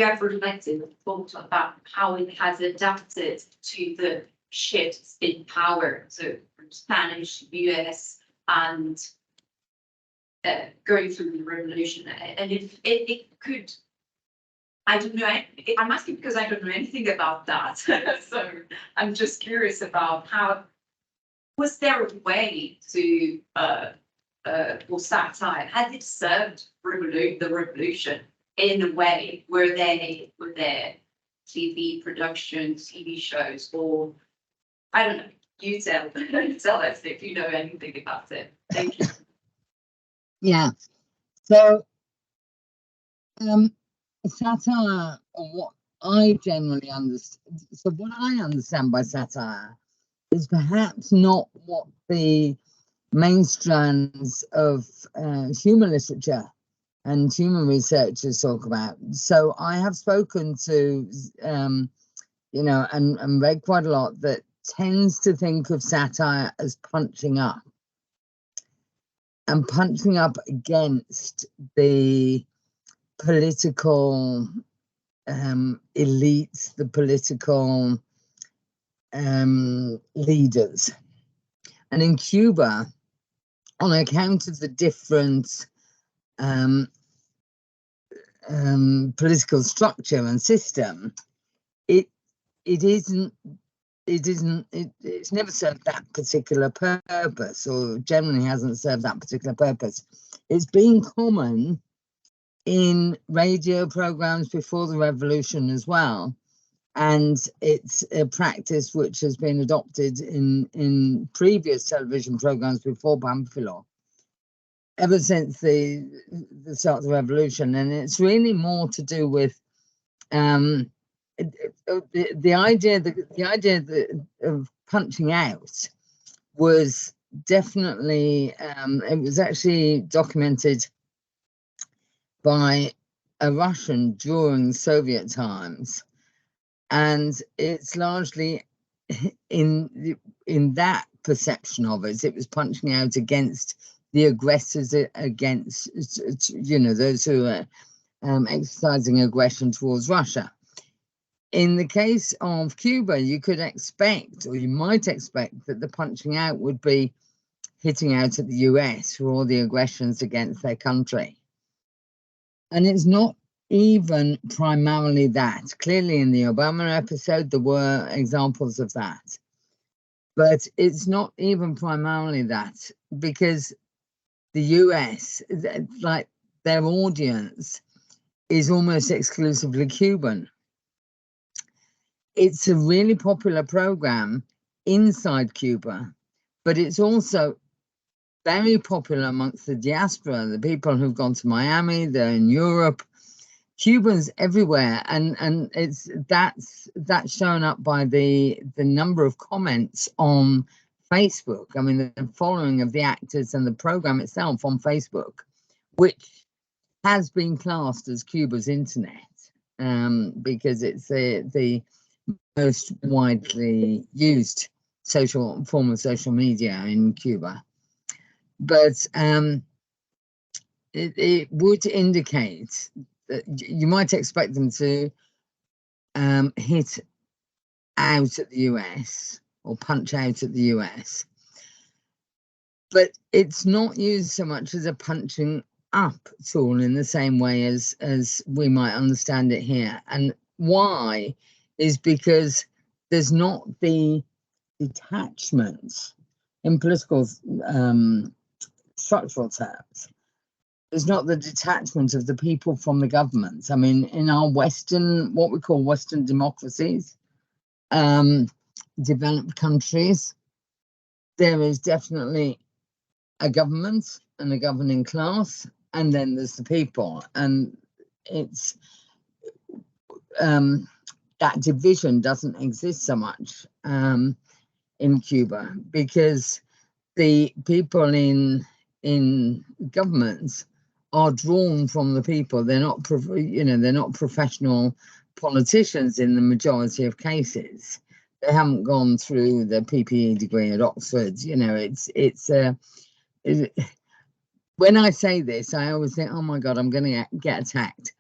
have reflected or thought about how it has adapted to the shifts in power, so from Spanish to US and going through the revolution, and if it could, I don't know, I'm asking because I don't know anything about that. So I'm just curious about was there a way to for satire, had it served the revolution in a way? Were there TV productions, TV shows, or I don't know, you tell us if you know anything about it. Thank you. Yeah. So satire, or what I generally understand, so what I understand by satire is perhaps not what the main strands of humour literature and human researchers talk about. So I have spoken to, you know, and read quite a lot that tends to think of satire as punching up, and punching up against the political elites, the political leaders. And in Cuba, on account of the different political structure and system, it's never served that particular purpose, or generally hasn't served that particular purpose. It's been common in radio programs before the revolution as well, and it's a practice which has been adopted in previous television programs before Pamphilo, ever since the start of the revolution. And it's really more to do with the idea of punching out was definitely it was actually documented by a Russian during Soviet times, and it's largely in that perception of it. It was punching out against the aggressors, against, you know, those who are exercising aggression towards Russia. In the case of Cuba, you could expect, or you might expect, that the punching out would be hitting out at the US for all the aggressions against their country. And it's not even primarily that. Clearly, in the Obama episode, there were examples of that. But it's not even primarily that, because the US, like their audience, is almost exclusively Cuban. It's a really popular program inside Cuba, but it's also very popular amongst the diaspora, the people who've gone to Miami, they're in Europe, Cubans everywhere, and that's shown up by the number of comments on Facebook. I mean, the following of the actors and the program itself on Facebook, which has been classed as Cuba's internet, because it's the most widely used form of social media in Cuba. But it would indicate that you might expect them to hit out at the US or punch out at the US. But it's not used so much as a punching up tool in the same way as we might understand it here. And why is because there's not the detachment in political structural terms. There's not the detachment of the people from the government. I mean, in our Western, what we call Western democracies, developed countries, there is definitely a government and a governing class, and then there's the people. And it's that division doesn't exist so much in Cuba, because the people in governments are drawn from the people. They're not, they're not professional politicians in the majority of cases. They haven't gone through the PPE degree at Oxford. You know, when I say this, I always think, oh my God, I'm going to get attacked.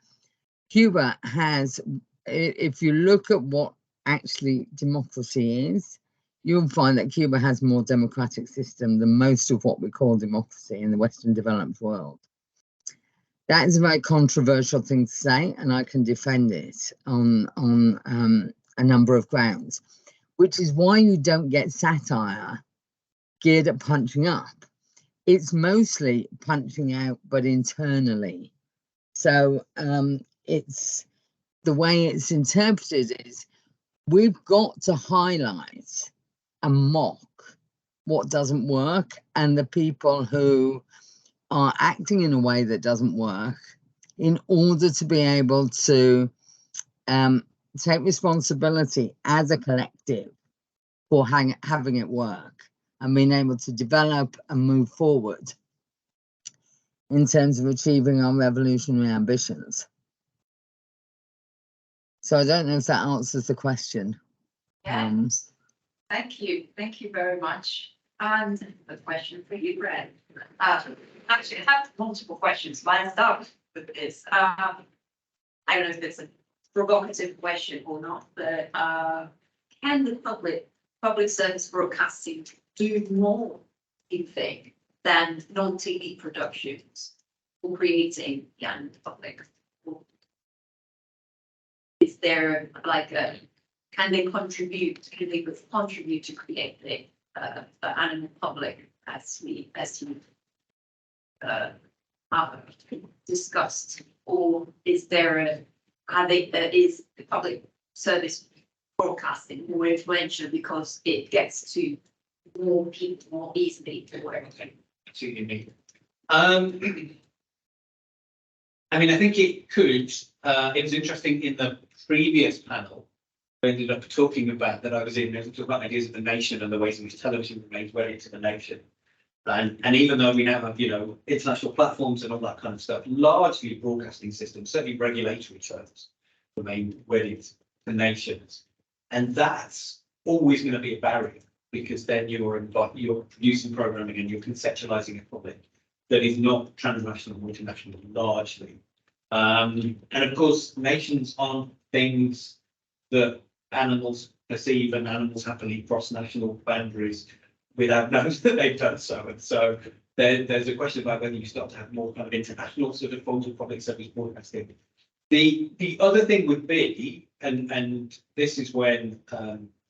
Cuba has, if you look at what actually democracy is, you'll find that Cuba has more democratic system than most of what we call democracy in the Western developed world. That is a very controversial thing to say, and I can defend it on a number of grounds, which is why you don't get satire geared at punching up. It's mostly punching out, but internally. So it's the way it's interpreted is we've got to highlight and mock what doesn't work, and the people who are acting in a way that doesn't work, in order to be able to take responsibility as a collective for having it work and being able to develop and move forward. in terms of achieving our revolutionary ambitions. So I don't know if that answers the question. Yes. Thank you very much. And a question for you, Brett. Actually, I have multiple questions, but I'll start with this. I don't know if it's a provocative question or not, but can the public service broadcasting do more, you think, than non-TV productions for creating young public? Is there like a, can they contribute to creating the animal public as we discussed, or is there is the public service broadcasting more influential because it gets to more people more easily to work? Absolutely. I mean, I think it could. It was interesting in the previous panel, we ended up talking about that I was in, talking about ideas of the nation and the ways in which television remains wedded to the nation. And even though we now have, you know, international platforms and all that kind of stuff, largely broadcasting systems, certainly regulatory terms, remain wedded to nations. And that's always going to be a barrier, because then you're producing programming and you're conceptualizing a public that is not transnational or international largely. And of course, nations aren't things that animals perceive, and animals happily cross national boundaries without knowing that they've done so. And so there's a question about whether you start to have more kind of international sort of forms of public service broadcasting. The other thing would be, and this is when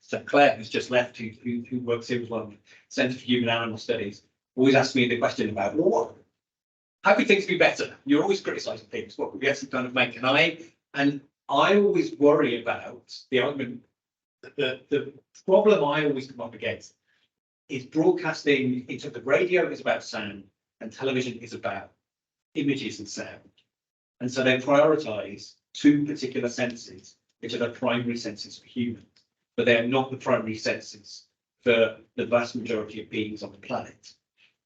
Sir Claire, who's just left, who works here as well, Centre for Human Animal Studies, always asks me the question about, well, how could things be better? You're always criticising things. What could we actually kind of make? And I always worry about the argument. The problem I always come up against is broadcasting in terms of radio is about sound and television is about images and sound. And so they prioritise two particular senses, which are the primary senses for humans, but they are not the primary senses for the vast majority of beings on the planet.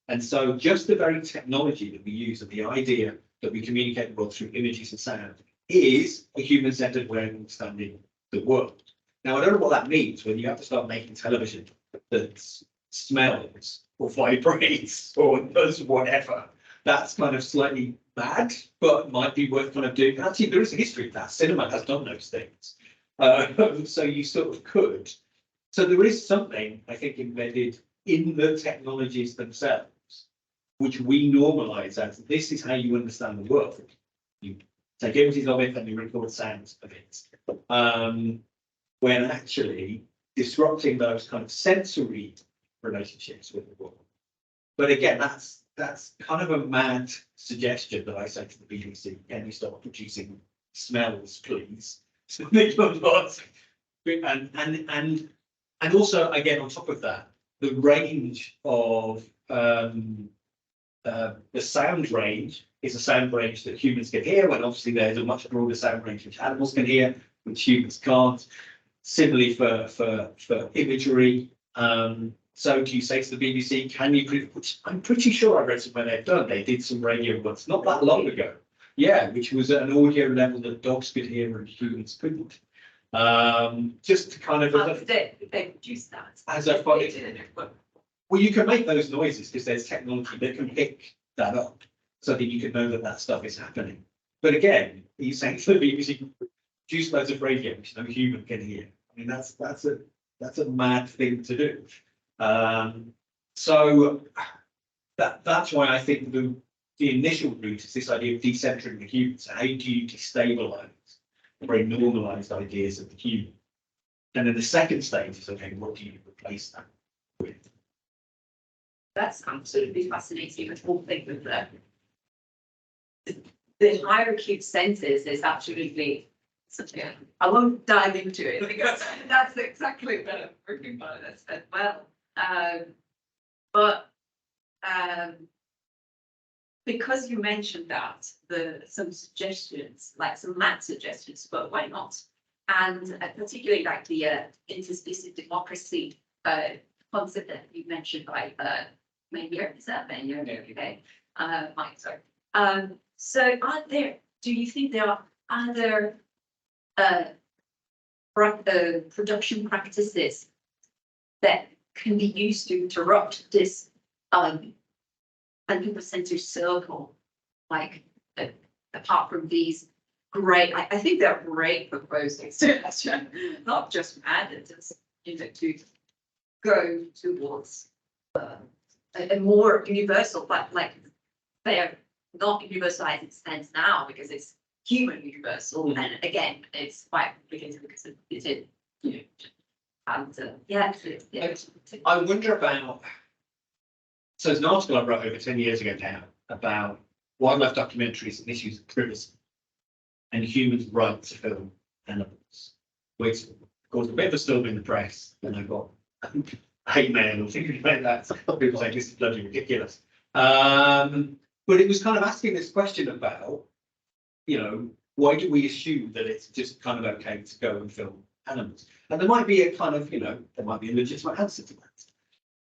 And so just the very technology that we use and the idea that we communicate the world through images and sound is a human-centered way of understanding the world. Now, I don't know what that means when you have to start making television that smells or vibrates or does whatever. That's kind of slightly bad, but might be worth kind of doing. Actually, there is a history of that. Cinema has done those things. So you sort of could. So there is something, I think, embedded in the technologies themselves, which we normalize as this is how you understand the world. You take images of it and you record sounds of it. When actually disrupting those kind of sensory relationships with the world. But again, that's kind of a mad suggestion that I say to the BBC, can you stop producing smells, please? So they don't lot. And also, again, on top of that, the range of the sound range is a sound range that humans can hear, when obviously there's a much broader sound range which animals can hear, which humans can't. Similarly for imagery. So do you say to the BBC, can you, which I'm pretty sure I read somewhere they've done, they did some radio once, not that long ago. Yeah, which was at an audio level that dogs could hear and humans couldn't. Just to kind of they produced that as a funny. Well, you can make those noises because there's technology that can pick that up so that you can know that that stuff is happening. But again, you saying to the BBC, produce loads of radio which no human can hear. I mean, that's a mad thing to do. So that's why I think the initial route is this idea of decentering the human. So how do you destabilize very normalized ideas of the human? And then the second stage is, okay, what do you replace that with? That's absolutely fascinating. The whole thing with the hierarchy of senses is absolutely something. I won't dive into it because that's exactly what I'm working on as well. But because you mentioned that, some suggestions, like some mad suggestions, but why not? And particularly like the interspecies democracy concept that you mentioned by Mayer, is that Mayer? Okay. Mike, sorry. So do you think there are other production practices that can be used to interrupt this anthropocentric circle, like apart from these great, I think they're great proposals, not just mandates, to go towards a more universal, but like they're not universal as it stands now because it's human universal, and again, it's quite complicated because it's and yeah. I wonder about. So there's an article I wrote over 10 years ago now about wildlife documentaries and issues of privacy and humans' right to film animals, which caused a bit of a storm in the press, and I got hate mail thinking about that. People say this is bloody ridiculous. But it was kind of asking this question about, why do we assume that it's just kind of okay to go and film animals? And there might be a kind of, there might be a legitimate answer to that.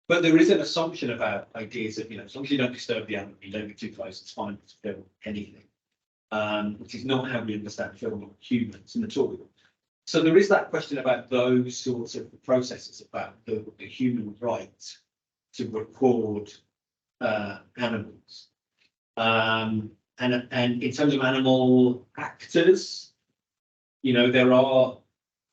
But there is an assumption about ideas of, as long as you don't disturb the animal, you don't get too close, it's fine to film anything. Which is not how we understand film of humans at all. So there is that question about those sorts of processes, about the human right to record animals. And in terms of animal actors, there are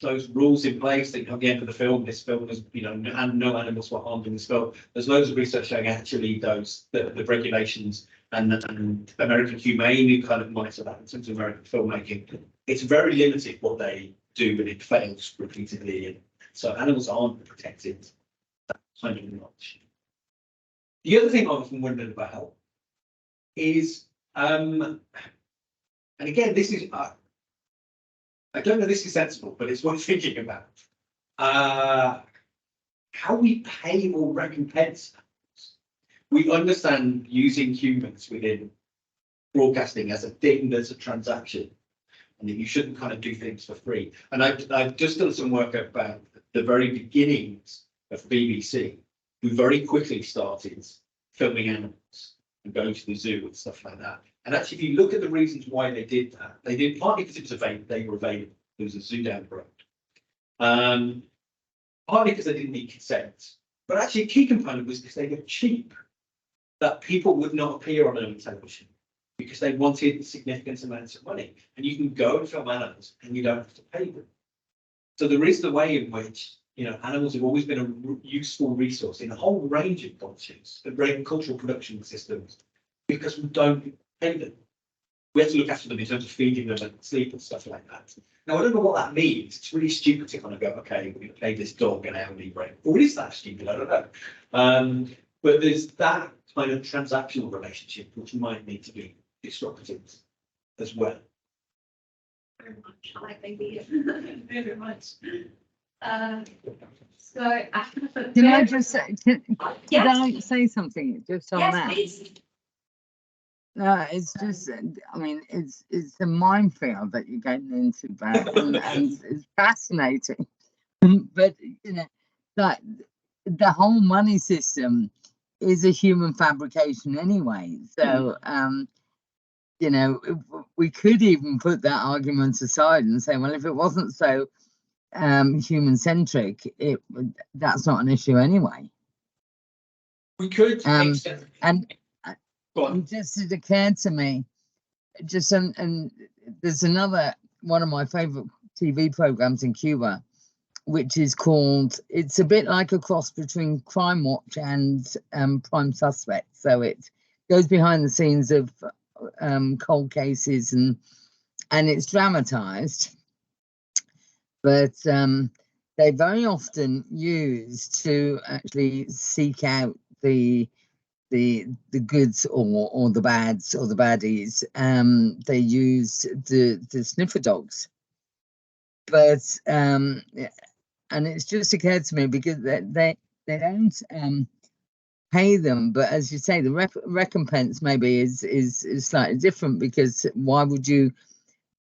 those rules in place that, again, for the film, this film has, and no animals were harmed in this film. There's loads of research showing actually the regulations and American Humane kind of monitor that in terms of American filmmaking. It's very limited what they do, and it fails repeatedly. And so animals aren't protected that kind of much. The other thing I've often wondered about is, and again, this is, I don't know if this is sensible, but it's worth thinking about. How we pay or recompense. We understand using humans within broadcasting as a thing that's a transaction, and that you shouldn't kind of do things for free. And I've just done some work about the very beginnings of BBC, who very quickly started filming animals and going to the zoo and stuff like that. And actually, if you look at the reasons why they did that, they did partly because it was available, they were available. There was a zoo down the road. Partly because they didn't need consent, but actually a key component was because they were cheap. That people would not appear on early television because they wanted significant amounts of money. And you can go and film animals and you don't have to pay them. So there is the way in which, animals have always been a useful resource in a whole range of cultures, and cultural production systems, because we don't pay them. We have to look after them in terms of feeding them and sleep and stuff like that. Now, I don't know what that means. It's really stupid to kind of go, okay, we're going to pay this dog an hourly rate. Or is that stupid? I don't know. But there's that kind of transactional relationship which might need to be disrupted as well. Very much. I like the idea. Very much. So can I just say, yes. I say something just on Yes, that? please. No, it's just, I mean, it's a minefield that you're getting into, and it's fascinating. But that the whole money system is a human fabrication anyway. So we could even put that argument aside and say, well, if it wasn't so human centric, that's not an issue anyway. We could and go on. just it occurred to me, and there's another one of my favorite TV programs in Cuba, which is called, it's a bit like a cross between Crime Watch and Prime Suspect. So it goes behind the scenes of cold cases, and it's dramatized, but they very often use to actually seek out the goods or the bads or the baddies. They use the sniffer dogs, but and it's just occurred to me because they don't pay them, but as you say, the recompense maybe is slightly different, because why would you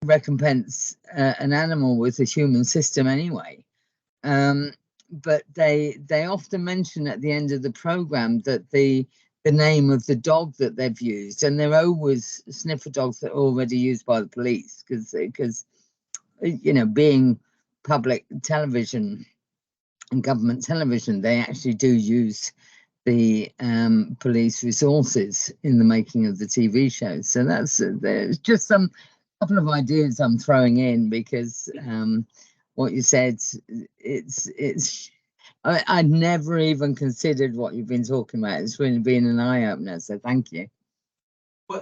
recompense an animal with a human system anyway? But they often mention at the end of the program that the the name of the dog that they've used, and they're always sniffer dogs that are already used by the police, because you know, being public television and government television, they actually do use the police resources in the making of the TV shows. So that's there's just some couple of ideas I'm throwing in, because what you said, I'd never even considered what you've been talking about. It's really been an eye opener. So thank you.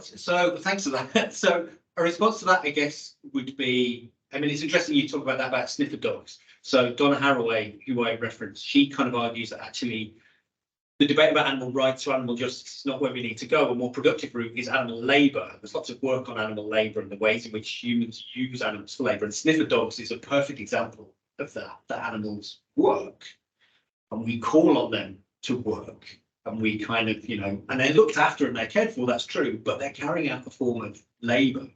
So thanks for that. So a response to that, I guess, would be, I mean, it's interesting you talk about that about sniffer dogs. So Donna Haraway, who I referenced, she kind of argues that actually the debate about animal rights or animal justice is not where we need to go. A more productive route is animal labour. There's lots of work on animal labour and the ways in which humans use animals for labour. And sniffer dogs is a perfect example of that animals work. And we call on them to work. And we kind of, you know, and they're looked after and they're cared for, that's true, but they're carrying out a form of labour.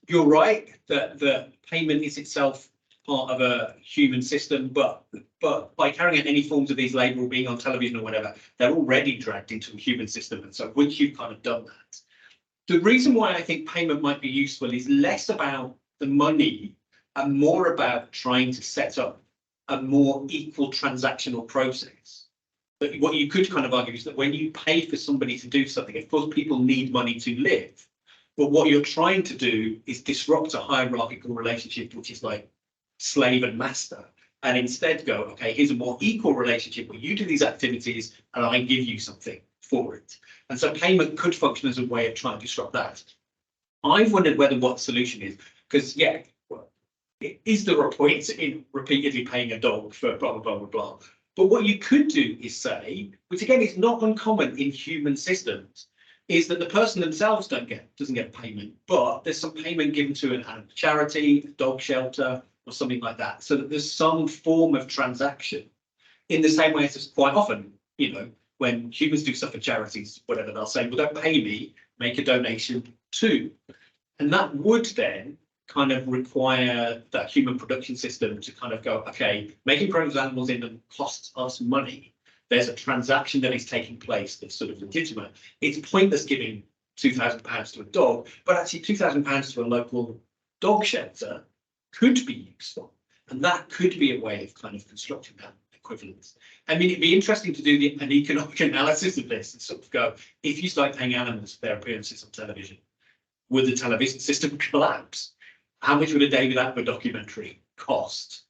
You're right that the payment is itself part of a human system, but by carrying out any forms of these labour or being on television or whatever, they're already dragged into a human system. And so once you've kind of done that, the reason why I think payment might be useful is less about the money and more about trying to set up a more equal transactional process. But what you could kind of argue is that when you pay for somebody to do something, of course, people need money to live. But what you're trying to do is disrupt a hierarchical relationship, which is like slave and master, and instead go, okay, here's a more equal relationship where you do these activities and I give you something for it. And so payment could function as a way of trying to disrupt that. I've wondered whether what the solution is, because yeah, well, is there a point in repeatedly paying a dog for blah, blah, blah, blah, blah? But what you could do is say, which again is not uncommon in human systems, is that the person themselves doesn't get payment, but there's some payment given to an animal charity, a dog shelter, or something like that, so that there's some form of transaction. In the same way as quite often, you know, when humans do stuff for charities, whatever, they'll say, well, don't pay me, make a donation too. And that would then kind of require that human production system to kind of go, okay, making programs with animals in them costs us money. There's a transaction that is taking place that's sort of legitimate. It's pointless giving £2,000 to a dog, but actually £2,000 to a local dog shelter could be useful. And that could be a way of kind of constructing that equivalence. I mean, it'd be interesting to do an economic analysis of this and sort of go, if you start paying animals for their appearances on television, would the television system collapse? How much would a David Attenborough documentary cost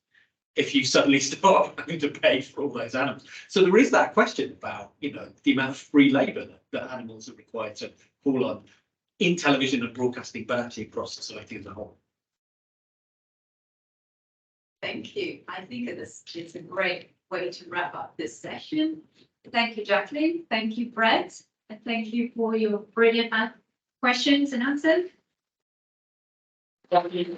if you suddenly start having to pay for all those animals? So there is that question about, you know, the amount of free labour that animals are required to fall on in television and broadcasting, but actually across society as a whole. Thank you. I think it's a great way to wrap up this session. Thank you, Jacqueline. Thank you, Brett. And thank you for your brilliant questions and answers. Thank you.